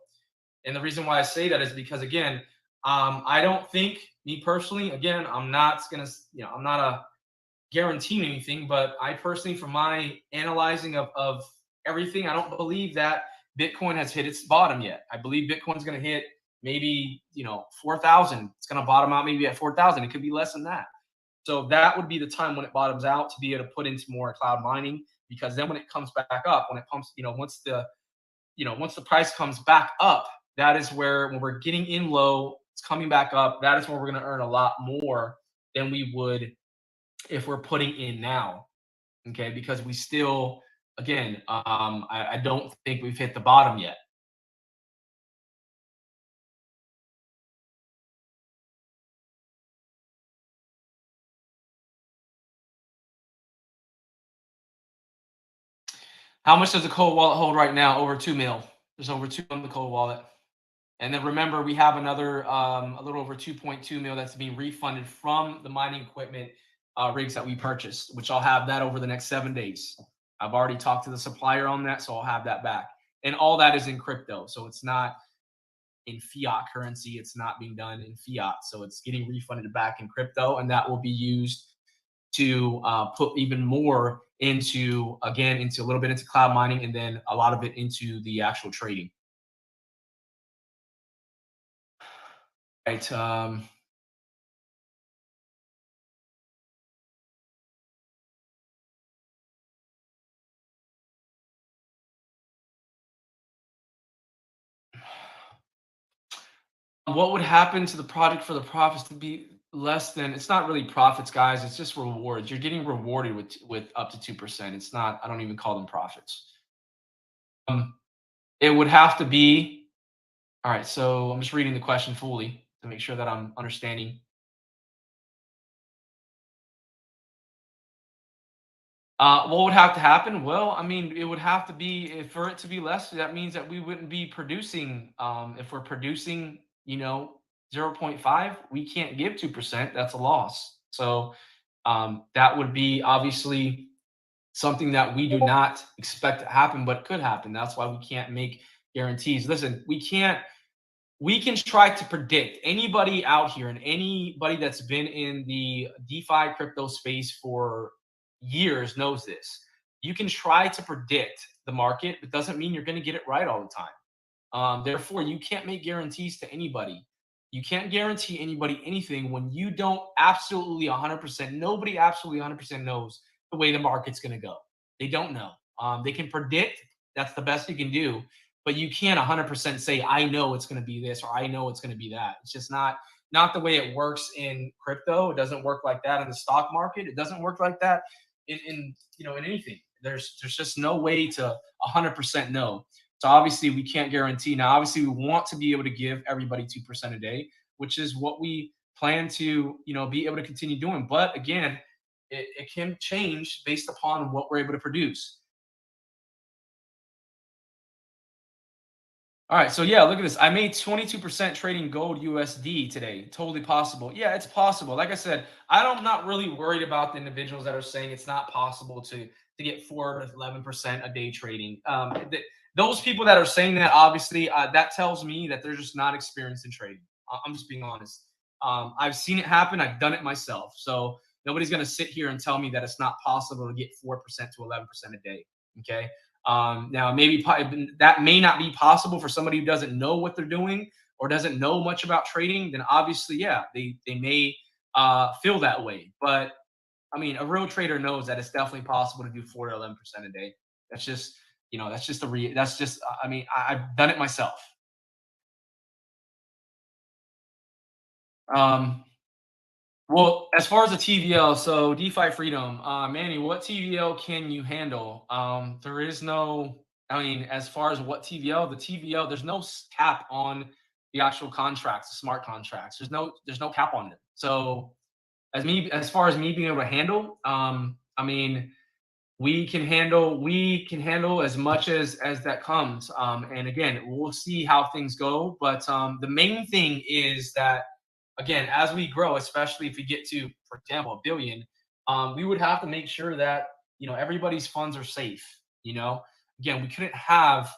And the reason why I say that is because, again, I don't think, me personally, again, I'm not a guaranteeing anything, but I personally, from my analyzing of everything, I don't believe that Bitcoin has hit its bottom yet. I believe Bitcoin's going to hit maybe 4,000. It's going to bottom out maybe at 4,000. It could be less than that. So that would be the time when it bottoms out to be able to put into more cloud mining, because then when it comes back up, when it pumps, once the price comes back up, that is where, when we're getting in low, it's coming back up. That is where we're going to earn a lot more than we would if we're putting in now. Okay, because we still, again, I don't think we've hit the bottom yet. How much does the cold wallet hold right now? Over 2 mil. There's over 2 on the cold wallet. And then remember, we have another a little over 2.2 mil that's being refunded from the mining equipment rigs that we purchased, which I'll have that over the next 7 days. I've already talked to the supplier on that, so I'll have that back. And all that is in crypto, so it's not in fiat currency. It's not being done in fiat, so it's getting refunded back in crypto, and that will be used to put even more into, again, into a little bit into cloud mining, and then a lot of it into the actual trading. Right. What would happen to the project for the profits to be less than? It's not really profits, guys. It's just rewards. You're getting rewarded with up to 2%. It's not. I don't even call them profits. It would have to be. All right. So I'm just reading the question fully to make sure that I'm understanding. What would have to happen? Well, I mean, it would have to be, for it to be less, that means that we wouldn't be producing. If we're producing, 0.5, we can't give 2%. That's a loss. So that would be obviously something that we do not expect to happen, but could happen. That's why we can't make guarantees. Listen, we can try to predict. Anybody out here and anybody that's been in the DeFi crypto space for years knows this. You can try to predict the market, but doesn't mean you're going to get it right all the time. Therefore, you can't make guarantees to anybody. You can't guarantee anybody anything when you don't absolutely 100%. Nobody absolutely 100% knows the way the market's going to go. They don't know. They can predict. That's the best you can do. But you can't 100% say, I know it's going to be this, or I know it's going to be that. It's just not the way it works in crypto. It doesn't work like that in the stock market. It doesn't work like that in anything. There's just no way to 100% know. So obviously we can't guarantee. Now, obviously we want to be able to give everybody 2% a day, which is what we plan to, be able to continue doing. But again, it can change based upon what we're able to produce. All right, so yeah, look at this. I made 22% trading gold USD today. Totally possible. Yeah, it's possible. Like I said, I'm not really worried about the individuals that are saying it's not possible to get 4 to 11% a day trading. Those people that are saying that, obviously, that tells me that they're just not experienced in trading. I'm just being honest. I've seen it happen. I've done it myself. So nobody's going to sit here and tell me that it's not possible to get 4% to 11% a day. Okay. Now, maybe that may not be possible for somebody who doesn't know what they're doing or doesn't know much about trading. Then obviously, yeah, they may feel that way. But I mean, a real trader knows that it's definitely possible to do 4 to 11% a day. That's just, I mean, I've done it myself. Well, as far as the TVL, so DeFi Freedom, Manny, what TVL can you handle? There is no, I mean, as far as what TVL, the TVL, there's no cap on the actual contracts, the smart contracts. There's no cap on it. So as far as me being able to handle, I mean, we can handle as much as that comes. And again, we'll see how things go. But the main thing is that, again, as we grow, especially if we get to, for example, 1 billion, we would have to make sure that, everybody's funds are safe. Again, we couldn't have,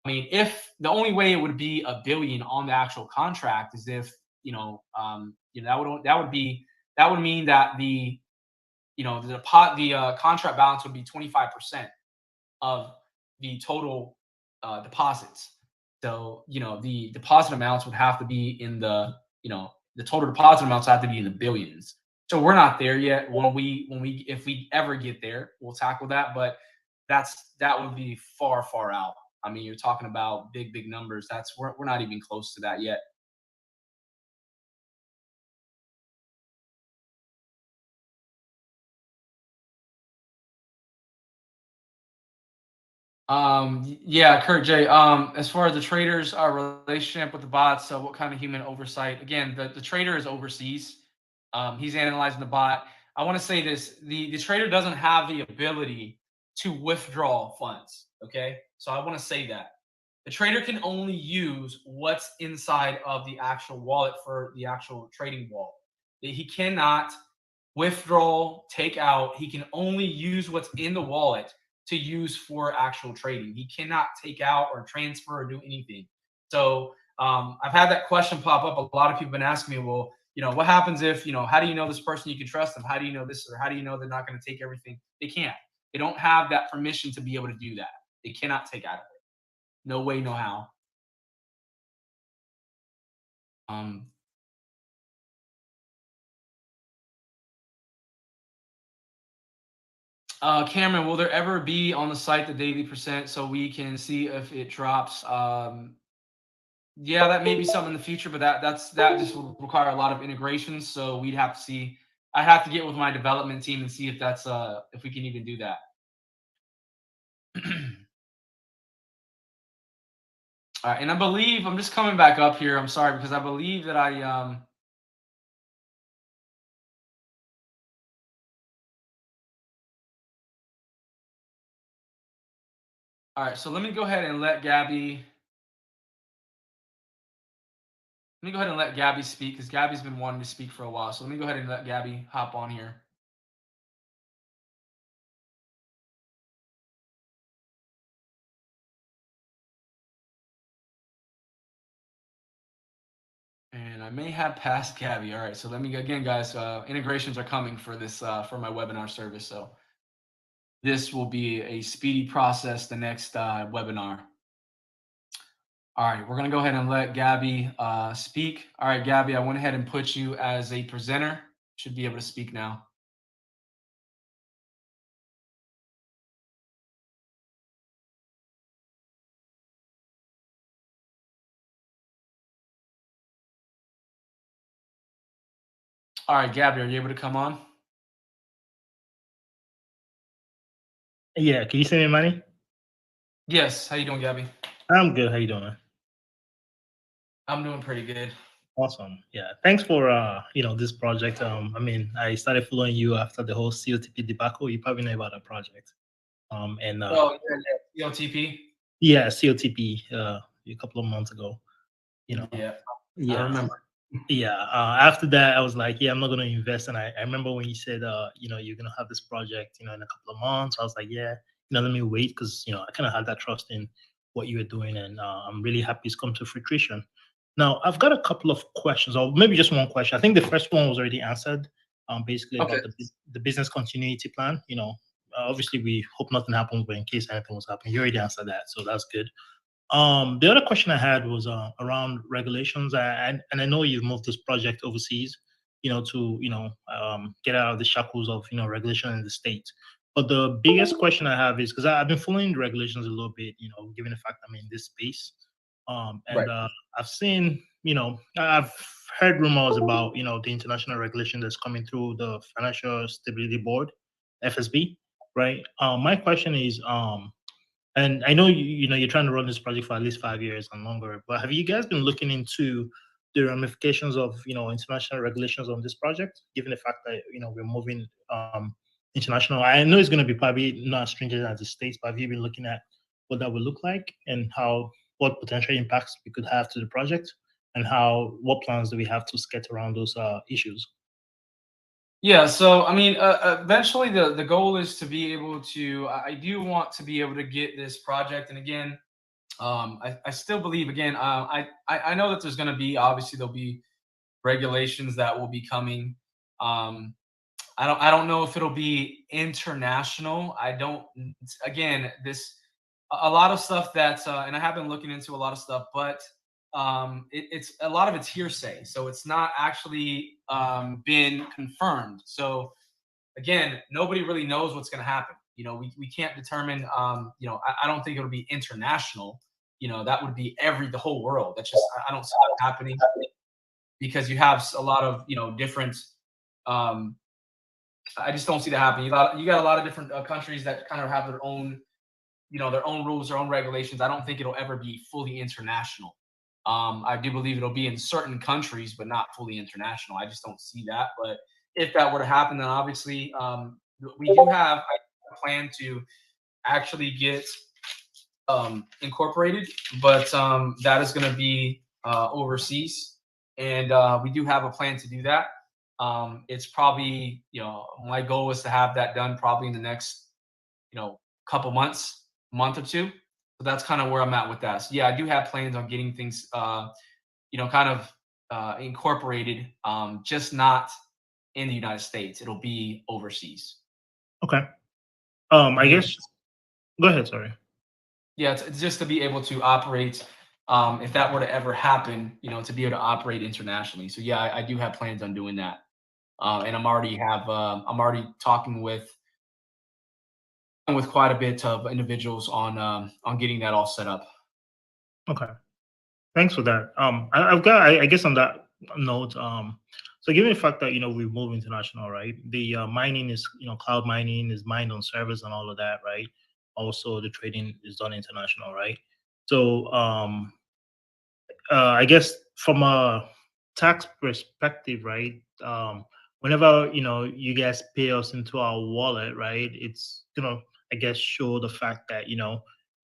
I mean, if the only way it would be 1 billion on the actual contract is if, that would mean that the contract balance would be 25% of the total deposits. So, the deposit amounts would have to be in the total deposit amounts have to be in the billions. So we're not there yet. If we ever get there, we'll tackle that. But that would be far, far out. I mean, you're talking about big, big numbers. We're not even close to that yet. Yeah, Kurt J. As far as the traders, our relationship with the bots, so what kind of human oversight? Again, the trader is overseas. He's analyzing the bot. I want to say this: the trader doesn't have the ability to withdraw funds. Okay, so I want to say that The trader can only use what's inside of the actual wallet for the actual trading wallet. He cannot withdraw, take out. He can only use what's in the wallet to use for actual trading. He cannot take out or transfer or do anything. So I've had that question pop up. A lot of people have been asking me, well, what happens if, how do you know this person you can trust them? How do you know this, or how do you know they're not going to take everything? They can't. They don't have that permission to be able to do that. They cannot take out of it. No way, no how. Cameron, will there ever be on the site the daily percent so we can see if it drops? Yeah, that may be something in the future, but that just will require a lot of integrations. So we'd have to see. I have to get with my development team and see if that's if we can even do that. All right, and I believe I'm just coming back up here. I'm sorry because I believe that I All right, so let me go ahead and let Gabby. Let me go ahead and let Gabby speak because Gabby's been wanting to speak for a while. So let me go ahead and let Gabby hop on here. And I may have passed Gabby. All right, so let me again, guys. Integrations are coming for this for my webinar service. So this will be a speedy process. The next webinar. All right, we're gonna go ahead and let Gabby speak. All right, Gabby, I went ahead and put you as a presenter. Should be able to speak now. All right, Gabby, are you able to come on? Yeah, can you see me, Manny? Yes. How you doing, Gabby? I'm good. How you doing? I'm doing pretty good. Awesome. Yeah. Thanks for this project. I mean, I started following you after the whole COTP debacle. You probably know about that project. Oh, yeah, COTP. Yeah, COTP a couple of months ago. Yeah, Yeah. I remember. Yeah. After that, I was like, yeah, I'm not gonna invest. And I remember when you said you're gonna have this project, in a couple of months. I was like, yeah, let me wait because I kind of had that trust in what you were doing, and I'm really happy it's come to fruition. Now, I've got a couple of questions, or maybe just one question. I think the first one was already answered, basically about the business continuity plan. Obviously, we hope nothing happens, but in case anything was happening, you already answered that, so that's good. The other question I had was around regulations, and I know you've moved this project overseas, to get out of the shackles of regulation in the States. But the biggest question I have is because I've been following the regulations a little bit, given the fact I'm in this space, and I've seen, I've heard rumors about the international regulation that's coming through the Financial Stability Board, FSB, right? My question is, and I know you're trying to run this project for at least 5 years and longer, but have you guys been looking into the ramifications of international regulations on this project, given the fact that we're moving international? I know it's going to be probably not as stringent as the States, but have you been looking at what that would look like and what potential impacts we could have to the project, and what plans do we have to skate around those issues? Yeah, so I mean, eventually the goal is to be able to. I do want to be able to get this project, and again, I still believe. Again, I know that there's going to be, obviously there'll be regulations that will be coming. I don't know if it'll be international. I don't. Again, a lot of stuff that, and I have been looking into a lot of stuff, but it's a lot of it's hearsay, so it's not actually been confirmed. So again, nobody really knows what's going to happen. We can't determine. I don't think it'll be international. That would be the whole world. That's just, I don't see that happening because you have a lot of different. I just don't see that happening. You got a lot of different countries that kind of have their own their own rules, their own regulations. I don't think it'll ever be fully international. I do believe it'll be in certain countries, but not fully international. I just don't see that. But if that were to happen, then obviously we do have a plan to actually get incorporated, but that is going to be overseas, and we do have a plan to do that. It's probably, my goal is to have that done probably in the next, couple months, month or two. So that's kind of where I'm at with that. So yeah, I do have plans on getting things, kind of incorporated, just not in the United States. It'll be overseas. Okay. I guess. Go ahead. Sorry. Yeah, it's just to be able to operate, if that were to ever happen, to be able to operate internationally. So yeah, I do have plans on doing that, and I'm already talking with quite a bit of individuals on getting that all set up. Okay. Thanks for that. I've got, I guess, on that note, so given the fact that we've moved international, right? The mining is, cloud mining is mined on servers and all of that, right? Also, the trading is done international, right? So, I guess from a tax perspective, right? Whenever you guys pay us into our wallet, right? It's I guess show the fact that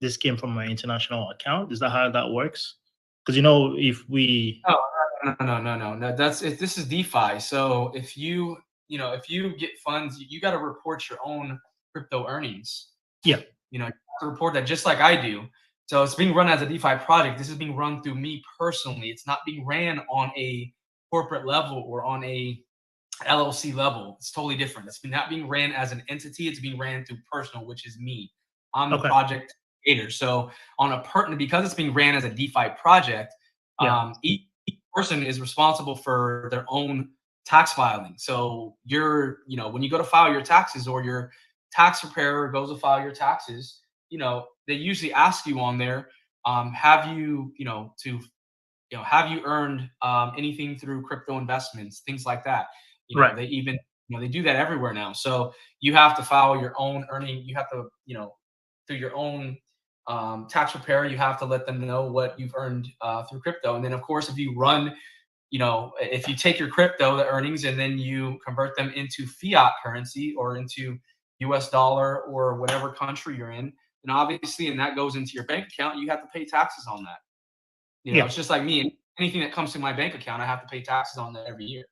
this came from an international account. Is that how that works? Because if we No. That's it. This is DeFi. So if you get funds, you got to report your own crypto earnings. Yeah. You have to report that just like I do. So it's being run as a DeFi project. This is being run through me personally. It's not being ran on a corporate level or on a LLC level. It's totally different. It's not being ran as an entity. It's being ran through personal, which is me. I'm the Okay. project creator. So because it's being ran as a DeFi project, Yeah. each person is responsible for their own tax filing. So when you go to file your taxes, or your tax preparer goes to file your taxes, they usually ask you on there, have you earned anything through crypto investments, things like that. Right. They even, they do that everywhere now. So you have to file your own earning. You have to, through your own tax preparer, you have to let them know what you've earned through crypto. And then, of course, if you run, if you take your crypto, the earnings, and then you convert them into fiat currency or into US dollar or whatever country you're in, and obviously, and that goes into your bank account, you have to pay taxes on that. Yeah. It's just like me. Anything that comes to my bank account, I have to pay taxes on that every year.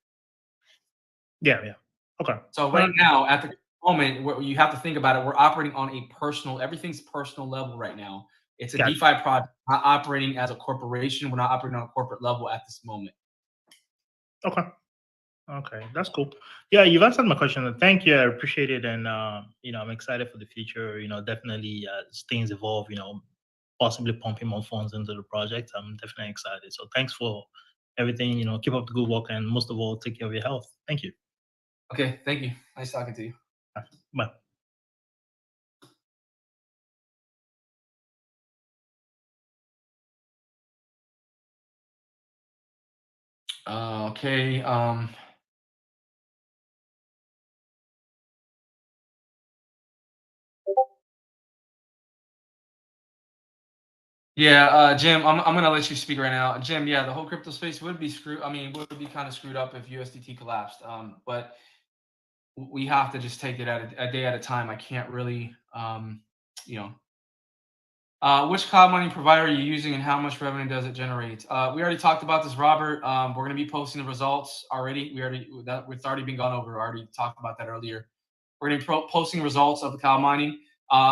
Yeah. Okay. So right now, at the moment, where you have to think about it, we're operating on a personal, everything's personal level right now. It's a Gotcha. DeFi project, not operating as a corporation. We're not operating on a corporate level at this moment. Okay, that's cool. Yeah, you've answered my question. Thank you. I appreciate it, and I'm excited for the future. Definitely as things evolve. Possibly pumping more funds into the project. I'm definitely excited. So thanks for everything. Keep up the good work, and most of all, take care of your health. Thank you. Okay, thank you. Nice talking to you. Bye. Okay. Yeah, Jim, I'm gonna let you speak right now. Jim, yeah, the whole crypto space would be would be kind of screwed up if USDT collapsed. But we have to just take it a day at a time. I can't really, which cloud mining provider are you using and how much revenue does it generate? We already talked about this, Robert. We're going to be posting the results already. It's already been gone over. I already talked about that earlier. We're going to be posting results of the cloud mining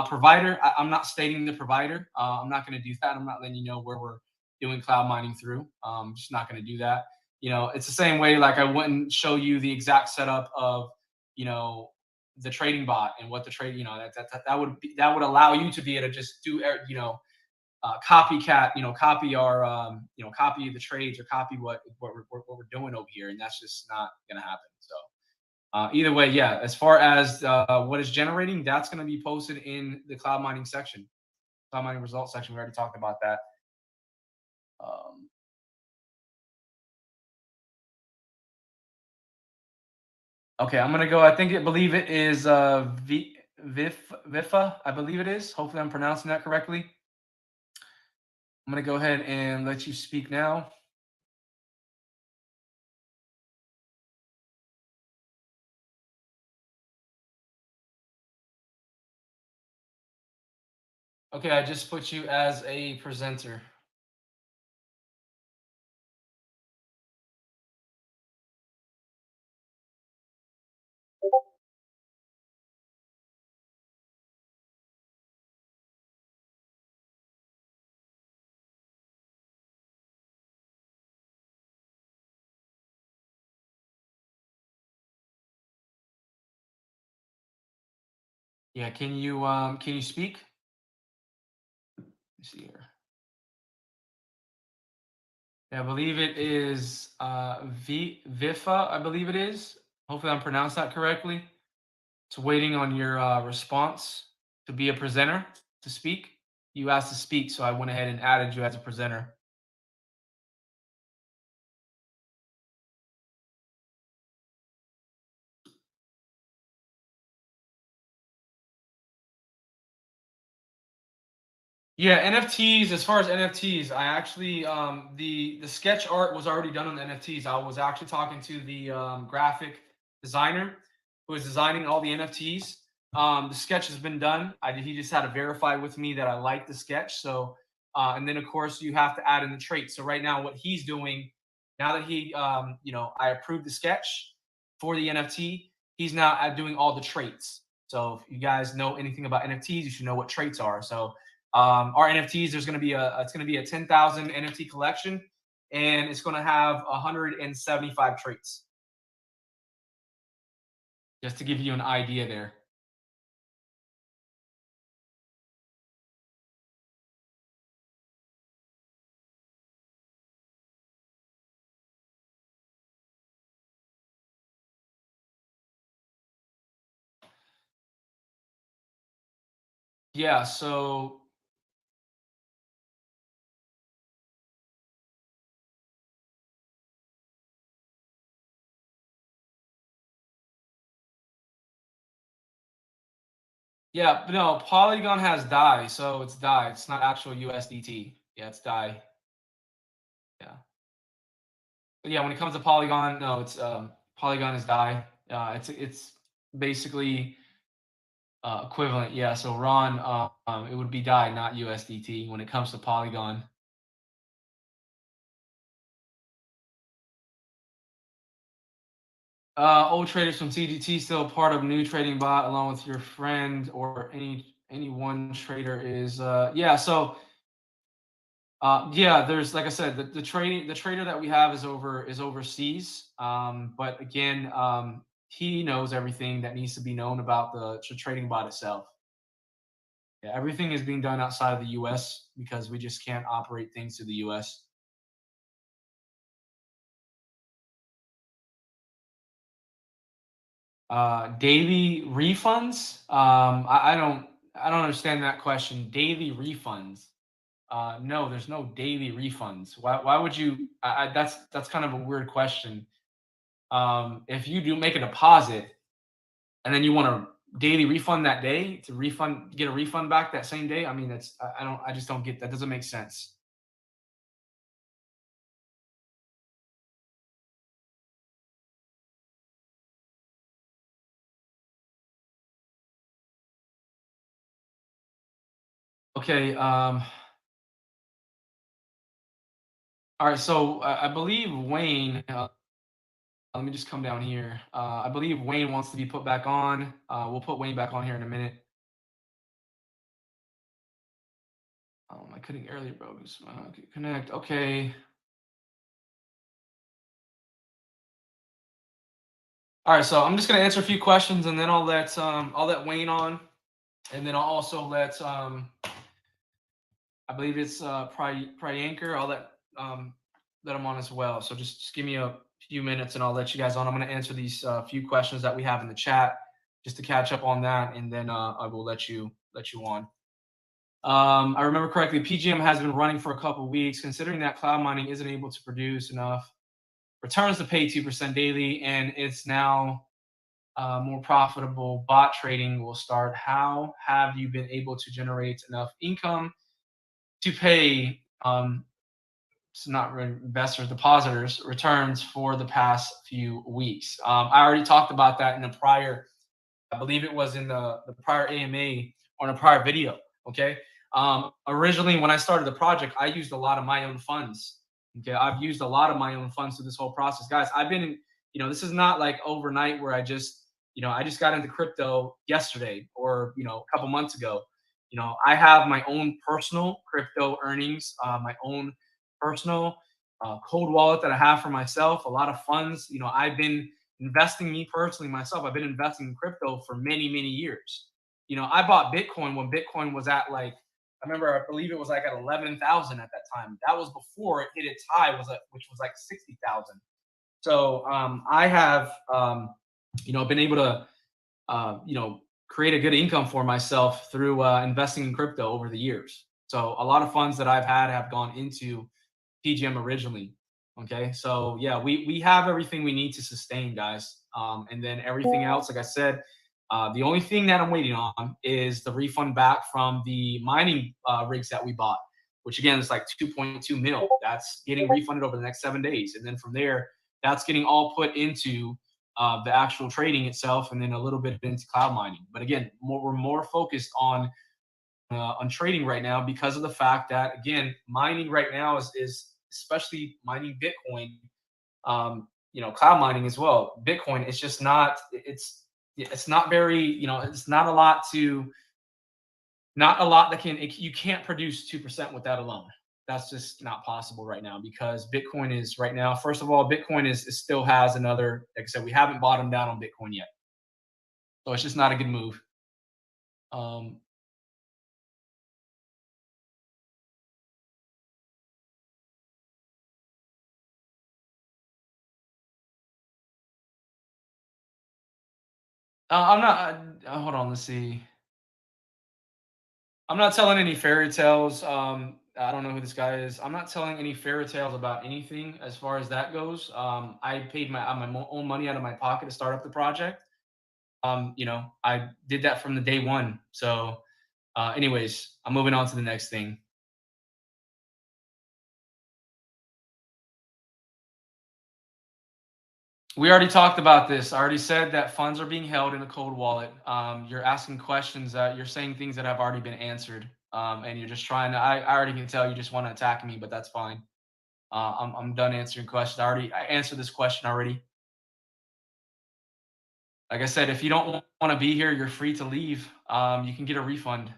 provider. I'm not stating the provider. I'm not going to do that. I'm not letting you know where we're doing cloud mining through. I'm just not going to do that. It's the same way. Like I wouldn't show you the exact setup of, the trading bot and what the trade, that would allow you to be able to just do, copycat, copy our, copy the trades or copy what we're doing over here, and that's just not going to happen. So either way, yeah. As far as what is generating, that's going to be posted in the cloud mining section, cloud mining results section. We already talked about that. Okay, I'm gonna go. I believe it is Vifa. I believe it is. Hopefully, I'm pronouncing that correctly. I'm gonna go ahead and let you speak now. Okay, I just put you as a presenter. Yeah, can you speak? Let's see here. Yeah, I believe it is Vifa, I believe it is. Hopefully I'm pronounced that correctly. It's waiting on your response to be a presenter, to speak. You asked to speak, so I went ahead and added you as a presenter. Yeah, NFTs, as far as NFTs, I actually the sketch art was already done on the NFTs. I was actually talking to the graphic designer who is designing all the NFTs. The sketch has been done. He just had to verify with me that I like the sketch. So and then of course you have to add in the traits. So right now what he's doing, now that he I approved the sketch for the NFT, he's now doing all the traits. So if you guys know anything about NFTs, you should know what traits are. So our NFTs, it's going to be a 10,000 NFT collection, and it's going to have 175 traits. Just to give you an idea there. Yeah, so yeah, but no, Polygon has DAI, so it's DAI. It's not actual USDT. Yeah, it's DAI. Yeah. But yeah, when it comes to Polygon, no, it's Polygon is DAI. It's basically equivalent. Yeah, so Ron, it would be DAI, not USDT when it comes to Polygon. Old traders from CGT still part of new trading bot along with your friend or any one trader is yeah. So yeah, there's like I said, the trader that we have is overseas. But again, he knows everything that needs to be known about the trading bot itself. Yeah, everything is being done outside of the U.S. because we just can't operate things to the U.S. Daily refunds. I don't understand that question. Daily refunds. No, there's no daily refunds. Why would you? That's kind of a weird question. If you do make a deposit and then you want a daily refund that day to get a refund back that same day, I mean, I just don't get that. Doesn't make sense. Okay. All right. So I believe Wayne. Let me just come down here. I believe Wayne wants to be put back on. We'll put Wayne back on here in a minute. I couldn't earlier, bro. Connect. Okay. All right. So I'm just gonna answer a few questions, and then I'll let Wayne on, and then I'll also let I believe it's Priyanker. I'll let him on as well. So just give me a few minutes, and I'll let you guys on. I'm gonna answer these few questions that we have in the chat just to catch up on that, and then I will let you on. I remember correctly, PGM has been running for a couple of weeks. Considering that cloud mining isn't able to produce enough returns to pay 2% daily, and it's now more profitable, bot trading will start. How have you been able to generate enough income to pay it's not really investors, depositors returns for the past few weeks? I already talked about that in a prior, I believe it was in the prior AMA or in a prior video. Okay. Originally, when I started the project, I used a lot of my own funds. Okay, I've used a lot of my own funds through this whole process, guys. I've been, this is not like overnight where I just got into crypto yesterday or a couple months ago. I have my own personal crypto earnings, my own personal cold wallet that I have for myself. A lot of funds. I've been investing me personally myself. I've been investing in crypto for many, many years. I bought Bitcoin when Bitcoin was at like, I remember, I believe it was like at 11,000 at that time. That was before it hit its high, which was like 60,000. So I have, been able to, create a good income for myself through investing in crypto over the years. So a lot of funds that I've had have gone into PGM originally. Okay, so yeah, we have everything we need to sustain, guys. And then everything else, like I said, the only thing that I'm waiting on is the refund back from the mining rigs that we bought, which again is like 2.2 mil. That's getting refunded over the next 7 days, and then from there, that's getting all put into the actual trading itself, and then a little bit into cloud mining. But again, we're more focused on trading right now because of the fact that again, mining right now is especially mining Bitcoin, cloud mining as well. Bitcoin, it's just not, it's not very, it's not a lot that you can't produce 2% with that alone. That's just not possible right now because Bitcoin is right now, first of all, Bitcoin is still has another, like I said, we haven't bottomed down on Bitcoin yet. So it's just not a good move. I'm not. Hold on. Let's see. I'm not telling any fairy tales. I don't know who this guy is. I'm not telling any fairy tales about anything as far as that goes. I paid my own money out of my pocket to start up the project. I did that from the day one. So, anyways, I'm moving on to the next thing. We already talked about this. I already said that funds are being held in a cold wallet. You're asking questions that you're saying things that have already been answered. And you're just trying to, I already can tell you just want to attack me, but that's fine. I'm done answering questions. I answered this question already. Like I said, if you don't want to be here, you're free to leave. You can get a refund.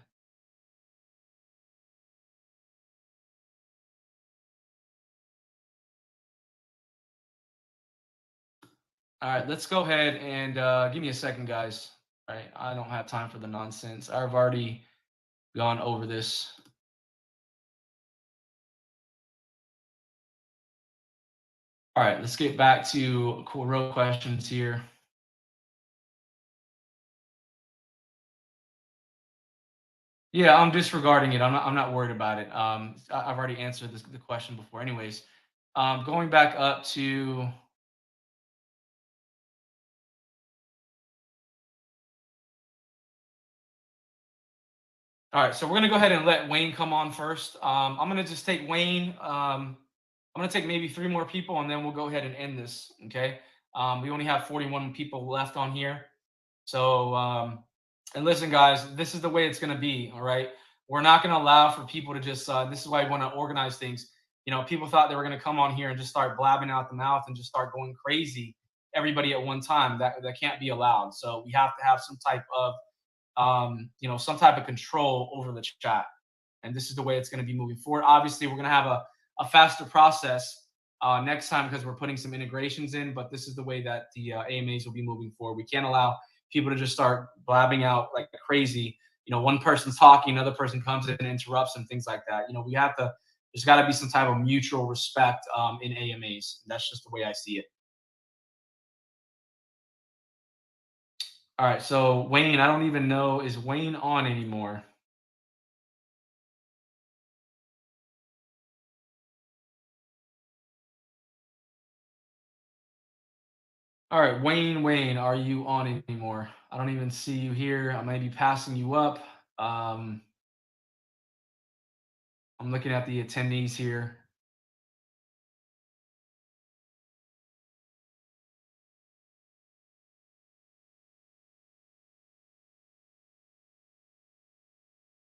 All right, let's go ahead and give me a second, guys. All right, I don't have time for the nonsense. I've already gone over this. All right, let's get back to real questions here. Yeah, I'm disregarding it. I'm not worried about it. I've already answered the question before. Anyways, going back up to. All right, so we're gonna go ahead and let Wayne come on first. I'm gonna just take Wayne. I'm gonna take maybe 3 more people, and then we'll go ahead and end this. Okay. We only have 41 people left on here. So, and listen, guys, this is the way it's gonna be. All right, we're not gonna allow for people to just. This is why we want to organize things. People thought they were gonna come on here and just start blabbing out the mouth and just start going crazy, everybody at one time. That can't be allowed. So we have to have some type of some type of control over the chat. And this is the way it's going to be moving forward. Obviously, we're going to have a faster process next time because we're putting some integrations in, but this is the way that the AMAs will be moving forward. We can't allow people to just start blabbing out like crazy. One person's talking, another person comes in and interrupts and things like that. We have to, there's got to be some type of mutual respect in AMAs. That's just the way I see it. All right, so Wayne, I don't even know, is Wayne on anymore? All right, Wayne, are you on anymore? I don't even see you here. I may be passing you up. I'm looking at the attendees here.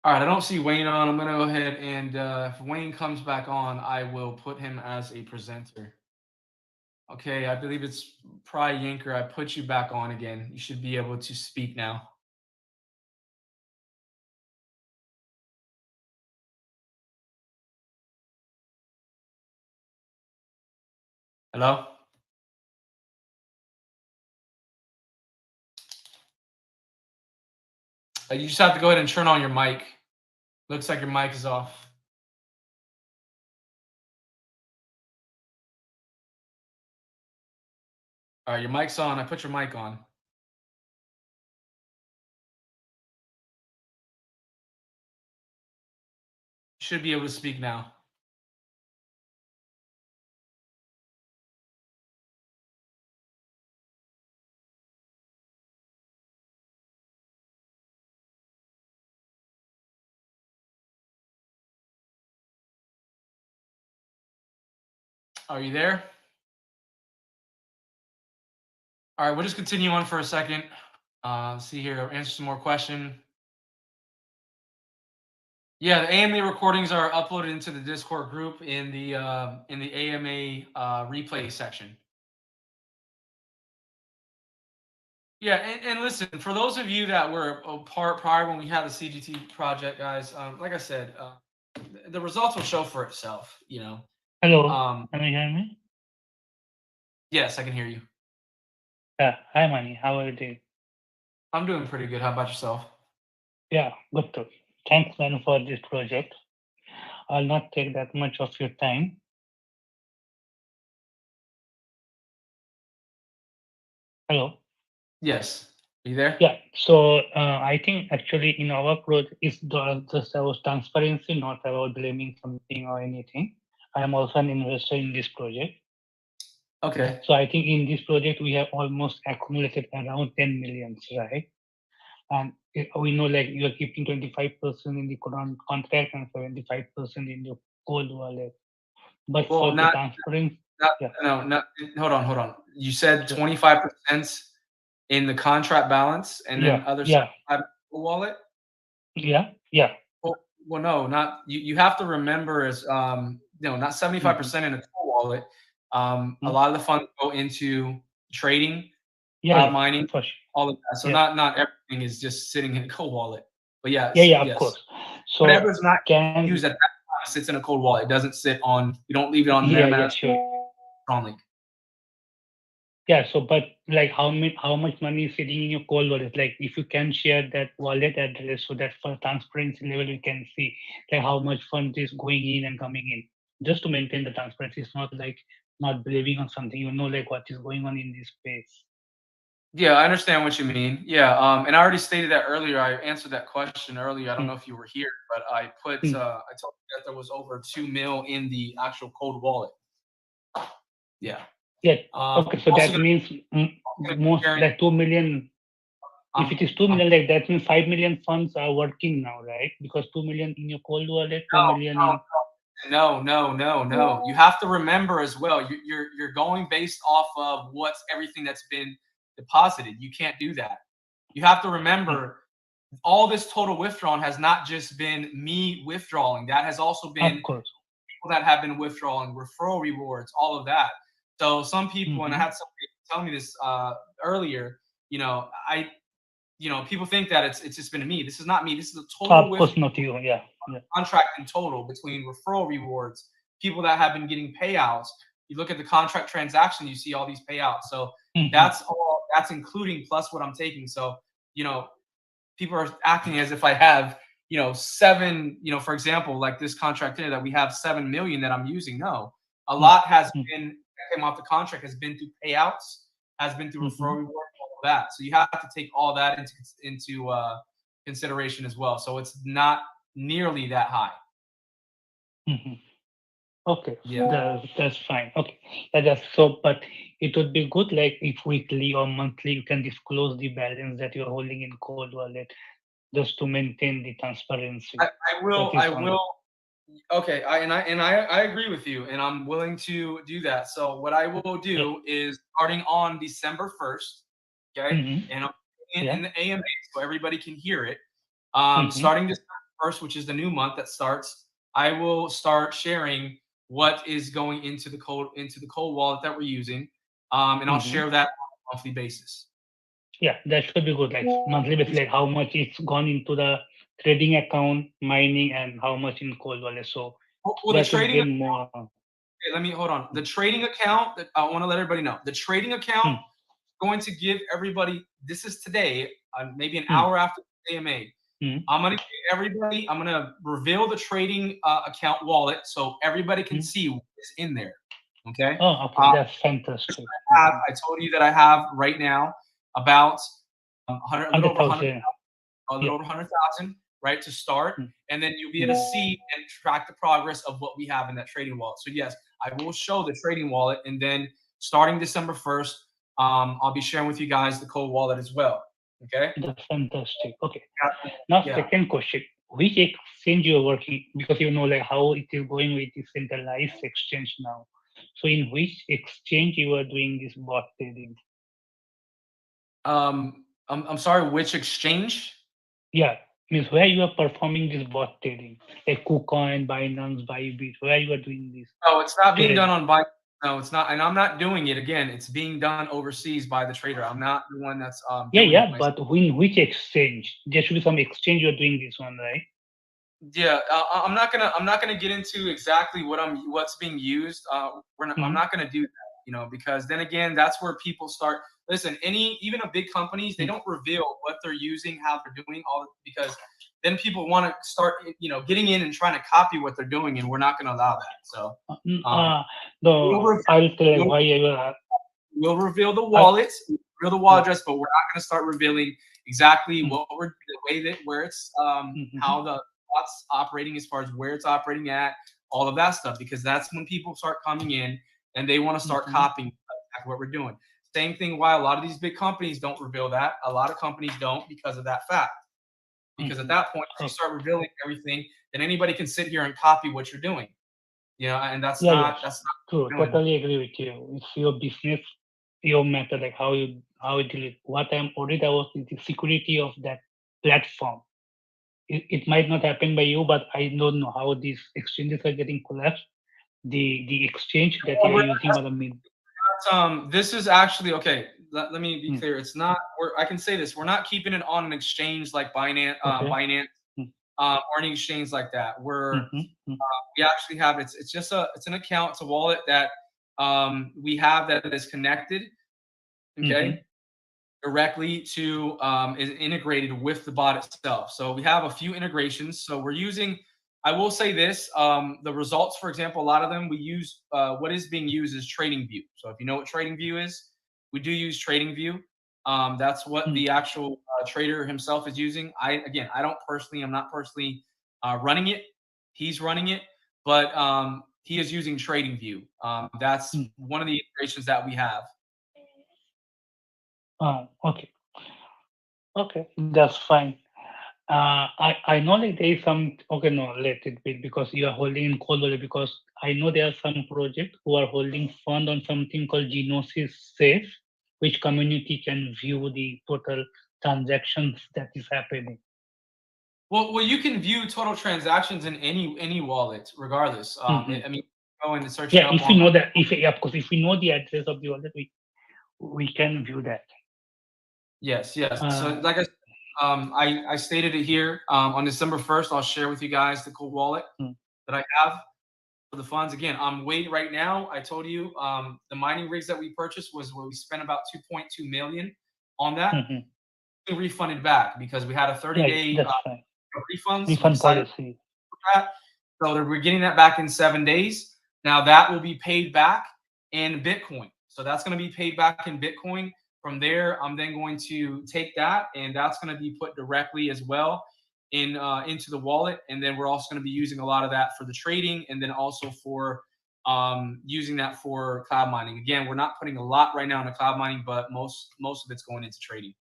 All right, I don't see Wayne on. I'm going to go ahead and if Wayne comes back on, I will put him as a presenter. Okay, I believe it's Pry Yanker. I put you back on again. You should be able to speak now. Hello? You just have to go ahead and turn on your mic. Looks like your mic is off. All right, your mic's on. I put your mic on. You should be able to speak now. Are you there? All right, we'll just continue on for a second. See here, answer some more question. Yeah, the AMA recordings are uploaded into the Discord group in the AMA replay section. Yeah, and listen, for those of you that were a part prior when we had the CGT project, guys, like I said, the results will show for itself. You know. Hello, can you hear me? Yes, I can hear you. Yeah, hi Manny, how are you doing? I'm doing pretty good. How about yourself? Yeah, good too. Thanks man for this project. I'll not take that much of your time. Hello? Yes. Are you there? Yeah, so I think actually in our project is just about transparency, not about blaming something or anything. I am also an investor in this project. Okay. So I think in this project we have almost accumulated around 10 millions, right? And we know like you are keeping 25% in the contract and 75% in your cold wallet. But Well, for the not, transparency, yeah. no, not. Hold on. You said 25% in the contract balance, and then other 75 wallet. Yeah. Well, no, not you. You have to remember is not 75% in a cold wallet. A lot of the funds go into trading, cloud mining, for sure. all of that. So not everything is just sitting in a cold wallet. But yes, of course. So whatever's not used at that time sits in a cold wallet. It doesn't sit on. You don't leave it on MetaMask. Tron Link. Yeah. So, but like how much money is sitting in your cold wallet? Like, if you can share that wallet address so that for transparency level you can see like how much funds is going in and coming in, just to maintain the transparency. It's not like not believing on something. You know, like what is going on in this space. Yeah, I understand what you mean. Yeah, and I already stated that earlier. I answered that question earlier. I don't know if you were here, but I put I told you that there was over 2 mil in the actual cold wallet. Yeah. Yeah. Okay, so that means most like 2 million. If it is 2 million, like that means 5 million funds are working now, right? Because 2 million in your cold wallet, 2 million in. No. You have to remember as well. You're going based off of what's everything that's been deposited. You can't do that. You have to remember all this total withdrawing has not just been me withdrawing. That has also been people that have been withdrawing, referral rewards, all of that. So some people, and I had somebody tell me this earlier. People think that it's just been me. This is not me. This is a total. Of course, not you. Yeah. Contract in total between referral rewards, people that have been getting payouts. You look at the contract transaction, you see all these payouts. So that's all. That's including plus what I'm taking. So people are acting as if I have 7. For example, like this contract here that we have 7 million that I'm using. No, a lot has been came off the contract, has been through payouts, has been through referral rewards, all of that. So you have to take all that into consideration as well. So it's not nearly that high. Okay, that's fine. Okay, that's so. But it would be good, like if weekly or monthly you can disclose the balance that you're holding in cold wallet, just to maintain the transparency. I will. Okay, I agree with you, and I'm willing to do that. So what I will do is starting on December 1st, okay, and I'm in the AMA so everybody can hear it. Starting December 1st, which is the new month that starts, I will start sharing what is going into the cold wallet that we're using, and I'll share that on a monthly basis. Yeah, that should be good. Like monthly basis, like how much it's gone into the trading account, mining, and how much in cold wallet. So Well, the that should trading gain more. Okay, let me hold on. The trading account that I want to let everybody know. The trading account going to give everybody. This is today, maybe an hour after the AMA. I'm gonna give everybody. I'm gonna reveal the trading account wallet so everybody can see what's in there. Okay. Oh, okay, that's fantastic. I told you that I have right now about 100, a little over 100,000, 100,000. a little over 100,000, right, to start, and then you'll be able to see and track the progress of what we have in that trading wallet. So yes, I will show the trading wallet, and then starting December 1st, I'll be sharing with you guys the cold wallet as well. Okay. That's fantastic. Okay. Now, second question: which exchange you are working? Because you know, like how it is going with the centralized exchange now. So, in which exchange you are doing this bot trading? I'm sorry, which exchange? Yeah, means where you are performing this bot trading, like KuCoin, Binance, Bybit, where you are doing this? Oh, it's not being done on Binance. No, it's not, and I'm not doing it again. It's being done overseas by the trader. I'm not the one that's doing it myself. But in which exchange? There should be some exchange you're doing this one, right? Yeah, I'm not gonna get into exactly what's being used. I'm not gonna do that, because then again, that's where people start. Listen, even a big companies, they don't reveal what they're using, how they're doing, because then people want to start, getting in and trying to copy what they're doing, and we're not gonna allow that. So, no, I'll tell you why you are. We'll reveal the wallet, address, but we're not gonna start revealing exactly what we're the way that where it's how the bot's operating as far as where it's operating at, all of that stuff, because that's when people start coming in and they want to start copying exactly what we're doing. Same thing why a lot of these big companies don't reveal that. A lot of companies don't because of that fact. Because at that point, if you start revealing everything, then anybody can sit here and copy what you're doing. And that's not true. Totally agree with you. It's your business, your method, like how you deal it. What I'm worried about is the security of that platform. It might not happen by you, but I don't know how these exchanges are getting collapsed. The exchange that you are using or the main. This is actually okay. Let me be clear. It's not. I can say this. We're not keeping it on an exchange like Binance, or any exchange like that. We actually have it's just it's an account. It's a wallet that we have that is connected. Okay. Directly to is integrated with the bot itself. So we have a few integrations. So we're using, I will say this, the results, for example, a lot of them we use, what is being used is TradingView. So if you know what TradingView is, we do use TradingView. That's what the actual trader himself is using. I'm not personally running it. He's running it, but he is using TradingView. That's one of the integrations that we have. Okay. Okay, that's fine. I know like there is some. Okay, no, let it be because you are holding in cold wallet. Because I know there are some projects who are holding fund on something called Genosis Safe, which community can view the total transactions that is happening. Well, you can view total transactions in any wallet, regardless. I mean, go in and search. Yeah, if we know that, of course, if we know the address of the wallet, we can view that. Yes. So, like I stated it here. On December 1st, I'll share with you guys the cool wallet that I have for the funds. Again, I'm waiting right now. I told you the mining rigs that we purchased was where we spent about 2.2 million on that. We refunded back because we had a 30-day refund policy. So we're getting that back in 7 days. Now that will be paid back in Bitcoin. So that's going to be paid back in Bitcoin. From there, I'm then going to take that, and that's going to be put directly as well into the wallet. And then we're also going to be using a lot of that for the trading, and then also for using that for cloud mining. Again, we're not putting a lot right now into cloud mining, but most of it's going into trading.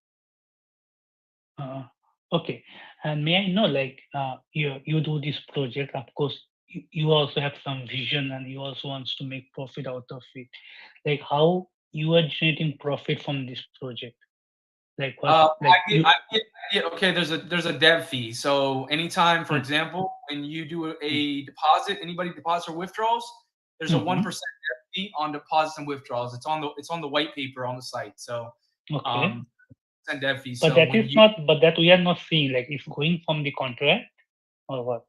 Okay, and may I know, like, you do this project, of course, you also have some vision, and you also wants to make profit out of it. Like, how you are generating profit from this project? Like what? Okay, there's a dev fee. So anytime, for example, when you do a deposit, anybody deposits or withdrawals, there's a 1% dev fee on deposits and withdrawals. It's on the white paper on the site. So Okay. and dev fee. But So that when is not, but that we are not seeing, like it's going from the contract or what?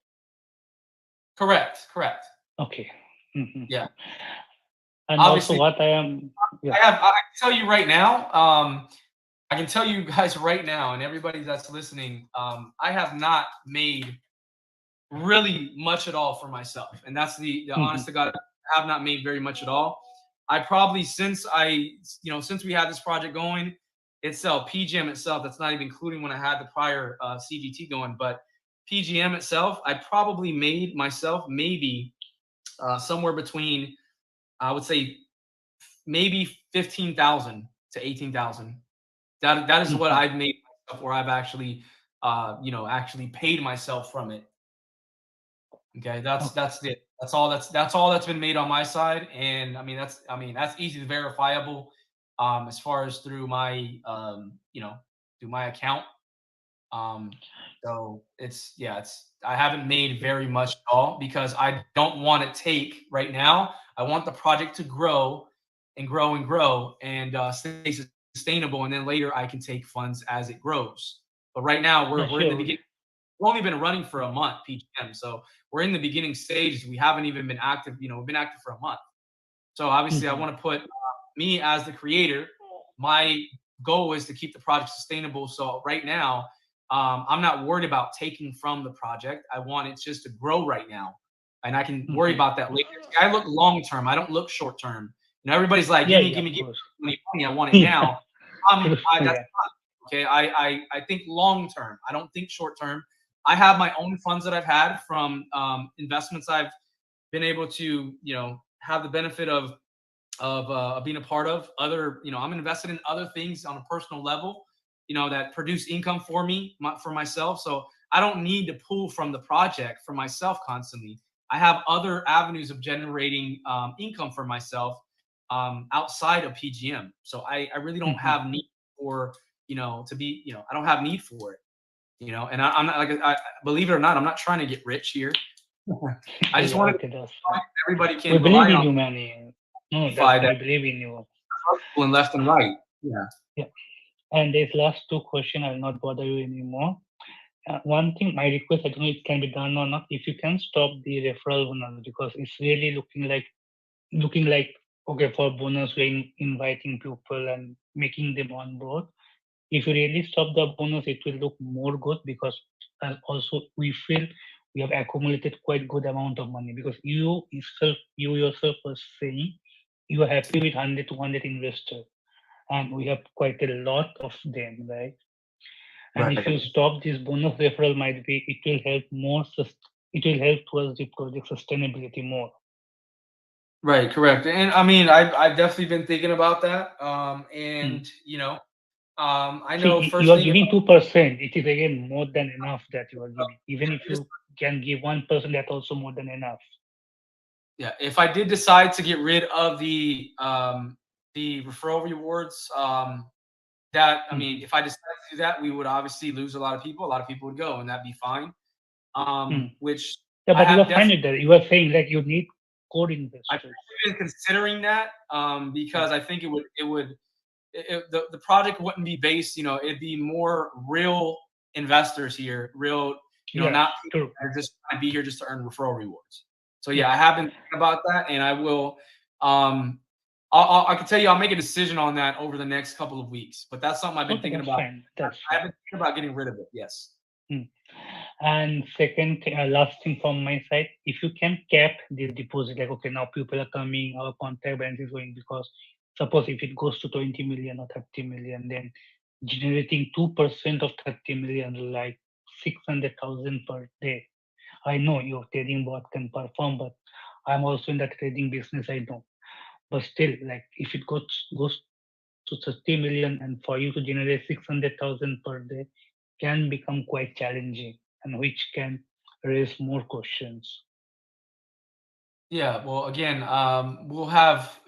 Correct. Okay. Yeah. And Obviously, also what I am, yeah. I can tell you right now, I can tell you guys right now, and everybody that's listening, I have not made really much at all for myself, and that's the honest to God, I have not made very much at all. I probably since we had this project going itself, PGM itself, that's not even including when I had the prior CGT going, but PGM itself, I probably made myself maybe somewhere between, I would say, maybe 15,000 to 18,000. That is what I've made myself, where I've actually actually paid myself from it. Okay, that's it. That's all that's been made on my side, and that's easily verifiable as far as through my through my account. So I haven't made very much at all because I don't want to take right now. I want the project to grow and grow and grow and stay sustainable, and then later I can take funds as it grows. But right now we're in the beginning. We've only been running for a month, PGM. So we're in the beginning stages. We haven't even been active. We've been active for a month. So obviously, I want to put me as the creator. My goal is to keep the project sustainable. So right now, I'm not worried about taking from the project. I want it just to grow right now, and I can worry about that later. I look long term. I don't look short term. Everybody's like, give me money. I want it now. That's not, okay. I think long term. I don't think short term. I have my own funds that I've had from investments I've been able to, have the benefit of being a part of. Other, I'm invested in other things on a personal level, that produce income for me, for myself. So I don't need to pull from the project for myself constantly. I have other avenues of generating income for myself outside of PGM. So I really don't have need for, to be, I don't have need for it. And I'm not I believe it or not, I'm not trying to get rich here. I just want everybody can we believe in you, Manny. No, we believe in you. And left and right. Yeah. And there's last two questions. I will not bother you anymore. One thing, my request, I don't know if it can be done or not. If you can stop the referral bonus, because it's really looking like okay, for bonus we're inviting people and making them on board. If you really stop the bonus, it will look more good, because also we feel we have accumulated quite good amount of money, because you yourself was saying you are happy with 100 to 100 investors, and we have quite a lot of them, right? And if you stop this bonus referral, might be it will help more. It will help towards the project sustainability more. Right, correct. And I've definitely been thinking about that. And I know you are giving 2%. It is again more than enough that you are giving. Even if you can give 1%, that's also more than enough. Yeah, if I did decide to get rid of the referral rewards, if I decided to do that, we would obviously lose a lot of people. A lot of people would go, and that'd be fine. Which but you are fine with that. You are saying that you need core investors. I've been considering that because I think the project wouldn't be based. It'd be more real investors here, real. Not people that are just trying to be here just to earn referral rewards. So I have been thinking about that, and I will. I can tell you, I'll make a decision on that over the next couple of weeks. But that's something I've been thinking about. I've been thinking about getting rid of it. Yes. And second thing, last thing from my side, if you can cap this deposit, like okay, now people are coming, our contract balance is going, because suppose if it goes to 20 million or 30 million, then generating 2% of 30 million, like 600,000 per day. I know your trading bot can perform, but I'm also in that trading business, I know. But still, like if it goes to 30 million, and for you to generate 600,000 per day can become quite challenging, and which can raise more questions. Yeah, well, again, we'll have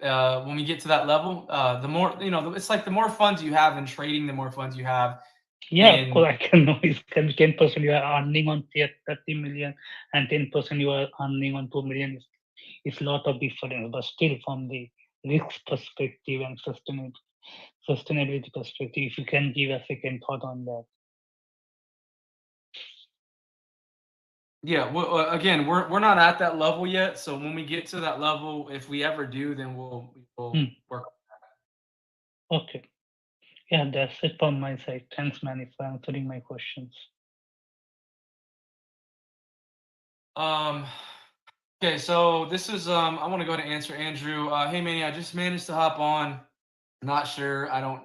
when we get to that level, the more it's like the more funds you have in trading, the more funds you have Yeah, of in. course, I can know it's 10% you are earning on 30 million and 10% you are earning on 2 million. It's a lot of difference, but still from the risk perspective and sustainability perspective, if you can give a second thought on that. Yeah, well, again, we're not at that level yet. So when we get to that level, if we ever do, then we'll work. Okay. Yeah, that's it from my side. Thanks, Manny, for answering my questions. Okay, so this is I want to go ahead and answer Andrew. Hey Manny, I just managed to hop on. Not sure. I don't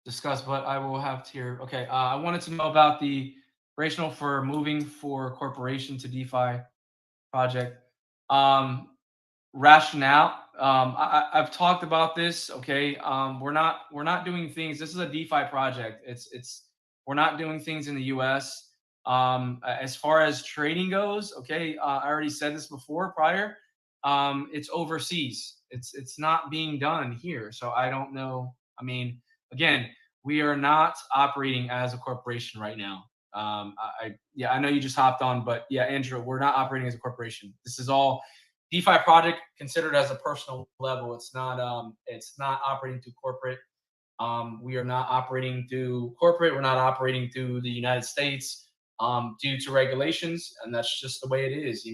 discuss, but I will have to hear. Okay, I wanted to know about the rationale for moving for corporation to DeFi project. Rationale. I've talked about this. Okay, we're not doing things. This is a DeFi project. We're not doing things in the U.S. As far as trading goes, okay, I already said this before prior. It's overseas. It's not being done here. So I don't know. I mean, again, we are not operating as a corporation right now. Yeah, I know you just hopped on, but yeah, Andrew, we're not operating as a corporation. This is all DeFi project considered as a personal level. It's not operating through corporate. We are not operating through corporate. We're not operating through the United States due to regulations, and that's just the way it is.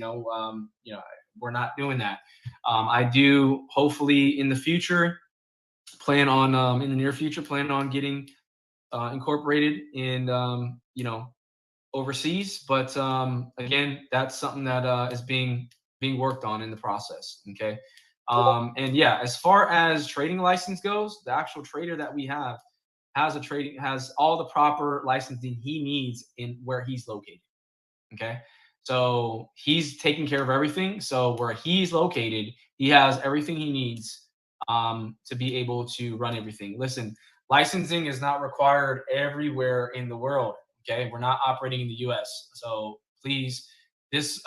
We're not doing that. I do hopefully in the future plan on in the near future plan on getting incorporated in overseas, but again, that's something that is being worked on in the process. Okay. And yeah, as far as trading license goes, the actual trader that we have has all the proper licensing he needs in where he's located. Okay. So he's taking care of everything. So where he's located, he has everything he needs to be able to run everything. Listen, licensing is not required everywhere in the world. Okay. We're not operating in the US. So please, this,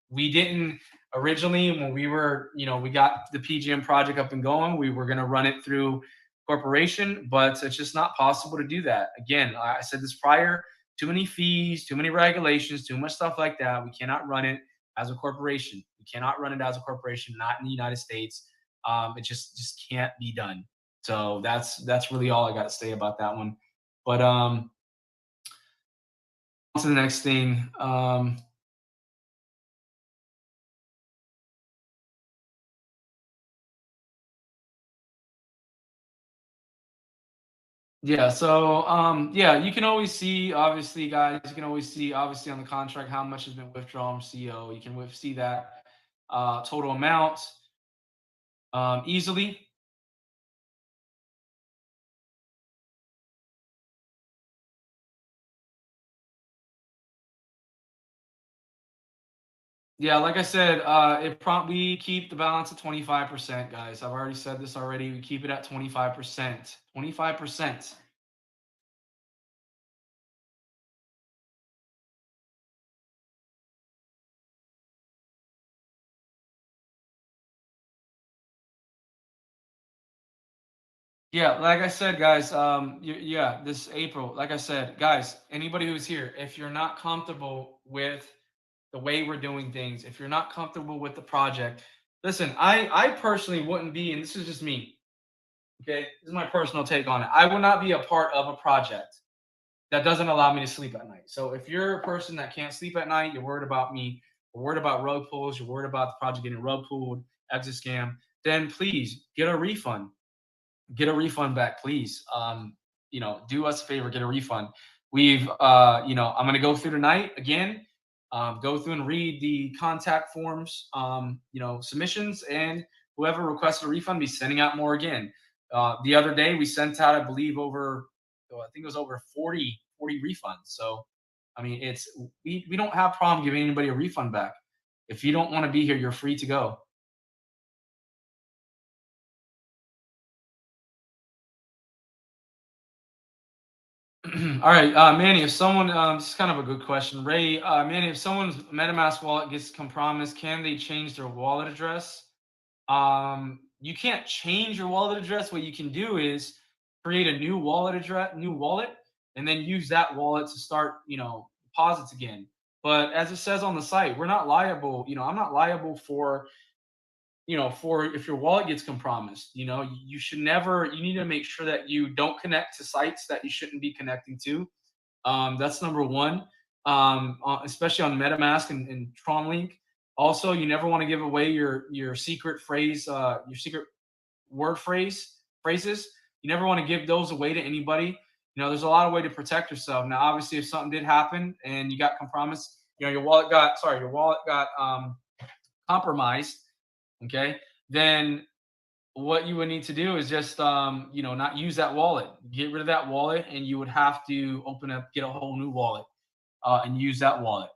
we didn't originally, when we were, we got the PGM project up and going, we were going to run it through corporation, but it's just not possible to do that. Again, I said this prior, too many fees, too many regulations, too much stuff like that. We cannot run it as a corporation. We cannot run it as a corporation, not in the United States. It just can't be done. So that's really all I got to say about that one. But on to the next thing. Yeah, so yeah, you can always see, obviously, guys, you can always see, obviously, on the contract how much has been withdrawn from CO. You can see that total amount easily. Yeah, like I said, we keep the balance at 25%, guys. I've already said this already. We keep it at 25%. 25%. Yeah, like I said, guys, yeah, this April, like I said, guys, anybody who's here, if you're not comfortable with the way we're doing things, if you're not comfortable with the project, listen, I personally wouldn't be, and this is just me, okay? This is my personal take on it. I would not be a part of a project that doesn't allow me to sleep at night. So if you're a person that can't sleep at night, you're worried about me, you're worried about rug pulls, you're worried about the project getting rug pulled, exit scam, then please get a refund. Get a refund back, please. Do us a favor, get a refund. I'm gonna go through tonight again, go through and read the contact forms, submissions, and whoever requested a refund, be sending out more again. The other day we sent out, I believe, I think it was over 40 refunds. So, I mean, we don't have problem giving anybody a refund back. If you don't want to be here, you're free to go. All right, Manny, if someone, this is kind of a good question. Ray, Manny, if someone's MetaMask wallet gets compromised, can they change their wallet address? You can't change your wallet address. What you can do is create a new wallet address, and then use that wallet to start, deposits again. But as it says on the site, we're not liable. I'm not liable for if your wallet gets compromised. You should never. You need to make sure that you don't connect to sites that you shouldn't be connecting to. That's number one, especially on MetaMask and Tron Link. Also, you never want to give away your secret phrase, your secret word phrases. You never want to give those away to anybody. There's a lot of way to protect yourself. Now, obviously, if something did happen and you got compromised, your wallet got compromised. Okay, then what you would need to do is just not use that wallet. Get rid of that wallet, and you would have to get a whole new wallet and use that wallet.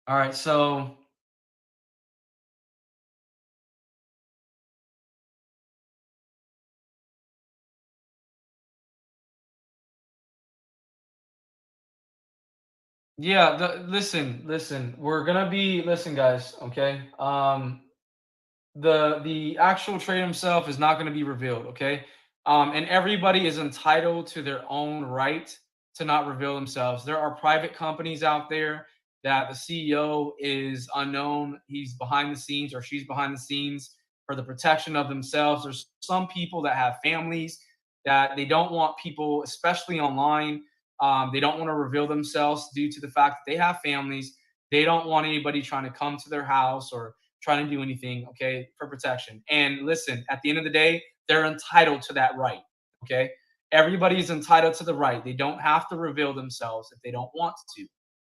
All right, so yeah, listen, we're gonna be listen, guys, okay? The actual trade himself is not going to be revealed, okay? And everybody is entitled to their own right to not reveal themselves. There are private companies out there that the CEO is unknown. He's behind the scenes or she's behind the scenes for the protection of themselves. There's some people that have families that they don't want people, especially online, they don't want to reveal themselves due to the fact that they have families. They don't want anybody trying to come to their house or trying to do anything, okay, for protection. And listen, at the end of the day, they're entitled to that right, okay? Everybody is entitled to the right. They don't have to reveal themselves if they don't want to,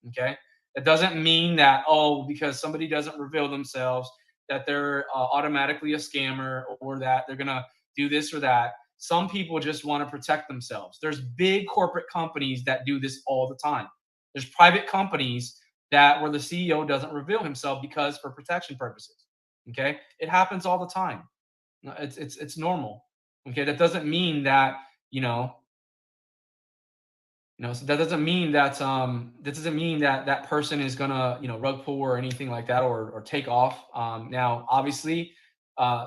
okay? That doesn't mean that, because somebody doesn't reveal themselves, that they're automatically a scammer or that they're going to do this or that. Some people just want to protect themselves. There's big corporate companies that do this all the time. There's private companies where the CEO doesn't reveal himself because for protection purposes. Okay, it happens all the time. It's normal. Okay, that doesn't mean that so that doesn't mean that that person is gonna rug pull or anything like that or take off. Now, obviously,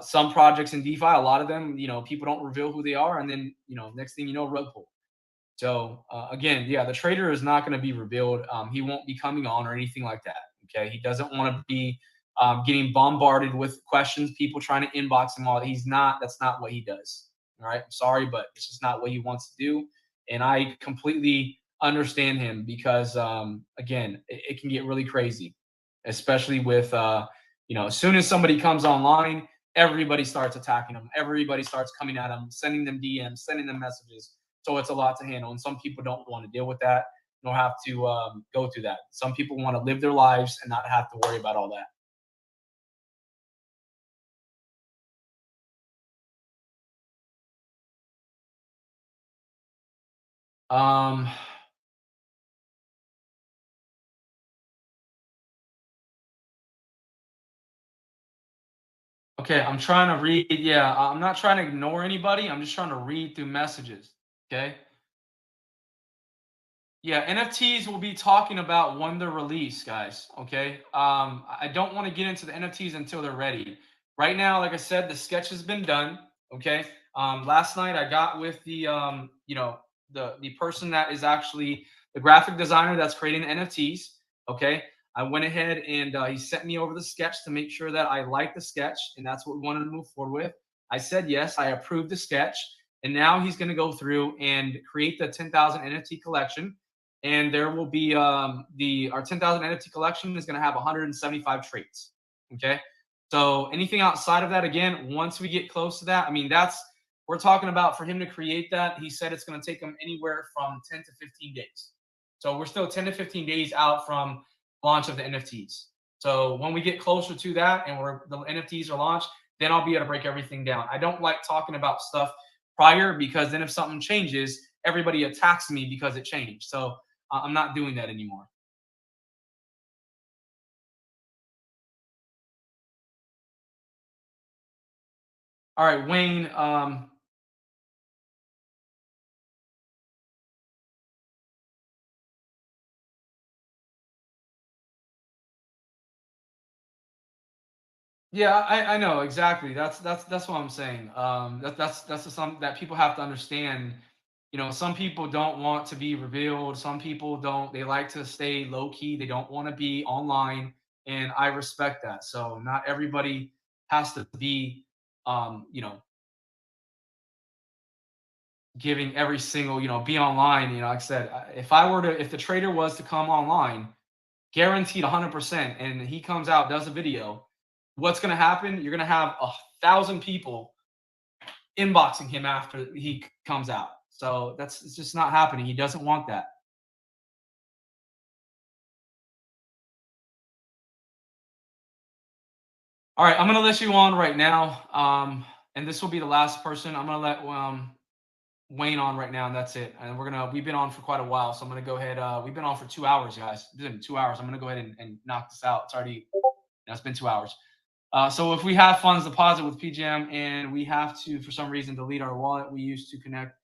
some projects in DeFi, a lot of them, people don't reveal who they are, and then next thing you know, rug pull. So again, yeah, the trader is not going to be revealed. He won't be coming on or anything like that. Okay, he doesn't want to be getting bombarded with questions, people trying to inbox him all. He's not. That's not what he does. All right, I'm sorry, but it's just not what he wants to do, and I completely understand him because again, it can get really crazy, especially with as soon as somebody comes online, everybody starts attacking them. Everybody starts coming at them, sending them DMs, sending them messages. So it's a lot to handle, and some people don't want to deal with that, nor have to go through that. Some people want to live their lives and not have to worry about all that. Okay, I'm trying to read. Yeah, I'm not trying to ignore anybody. I'm just trying to read through messages. Okay. Yeah, NFTs will be talking about when they're released, guys. Okay. I don't want to get into the NFTs until they're ready. Right now, like I said, the sketch has been done. Okay. Last night I got with the the person that is actually the graphic designer that's creating the NFTs. Okay. I went ahead and he sent me over the sketch to make sure that I like the sketch, and that's what we wanted to move forward with. I said yes, I approved the sketch, and now he's going to go through and create the 10,000 NFT collection. And there will be our 10,000 NFT collection is going to have 175 traits. Okay, so anything outside of that, again, once we get close to that, I mean, we're talking about for him to create that. He said it's going to take him anywhere from 10 to 15 days. So we're still 10 to 15 days out from launch of the NFTs. So when we get closer to that and the NFTs are launched, then I'll be able to break everything down. I don't like talking about stuff prior, because then if something changes, everybody attacks me because it changed. So I'm not doing that anymore. All right, Wayne. Yeah, I know exactly. That's what I'm saying. That's something that people have to understand. You know, some people don't want to be revealed. Some people don't. They like to stay low key. They don't want to be online, and I respect that. So not everybody has to be, you know, giving every single, be online. Like I said, if the trader was to come online, guaranteed 100%, and he comes out, does a video, what's going to happen? You're going to have 1,000 people inboxing him after he comes out. So it's just not happening. He doesn't want that. All right, I'm going to let you on right now. And this will be the last person. I'm going to let Wayne on right now, and that's it. And we've been on for quite a while, so I'm gonna go ahead. We've been on for 2 hours, guys. It's been 2 hours. I'm gonna go ahead and knock this out. It's already, it's been 2 hours. So if we have funds deposit with PGM and we have to, for some reason, delete our wallet we used to connect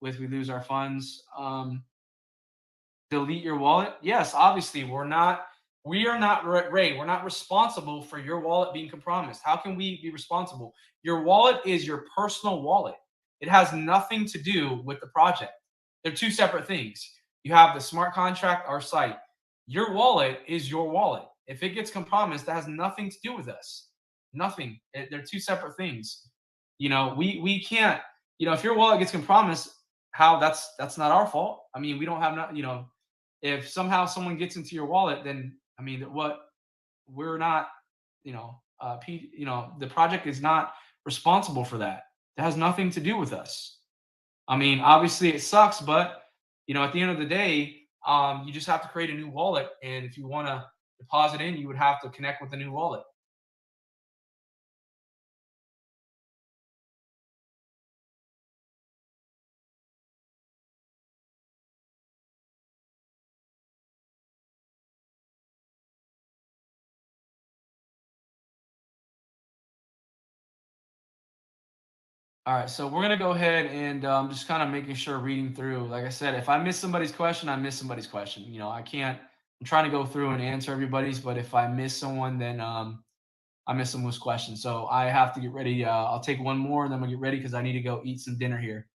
with, we lose our funds. Delete your wallet? Yes, obviously we are not, Ray, we're not responsible for your wallet being compromised. How can we be responsible? Your wallet is your personal wallet. It has nothing to do with the project. They're two separate things. You have the smart contract, our site. Your wallet is your wallet. If it gets compromised, that has nothing to do with us. Nothing. They're two separate things. We can't, if your wallet gets compromised, that's not our fault. I mean, we don't have, if somehow someone gets into your wallet, then we're not, the project is not responsible for that. That has nothing to do with us. I mean, obviously it sucks, but at the end of the day, you just have to create a new wallet. And if you want to deposit in, you would have to connect with a new wallet. All right, so we're going to go ahead and just kind of making sure, reading through. Like I said, if I miss somebody's question, I miss somebody's question. I can't, I'm trying to go through and answer everybody's, but if I miss someone, then I miss someone's question. So I have to get ready. I'll take one more and then we'll get ready because I need to go eat some dinner here.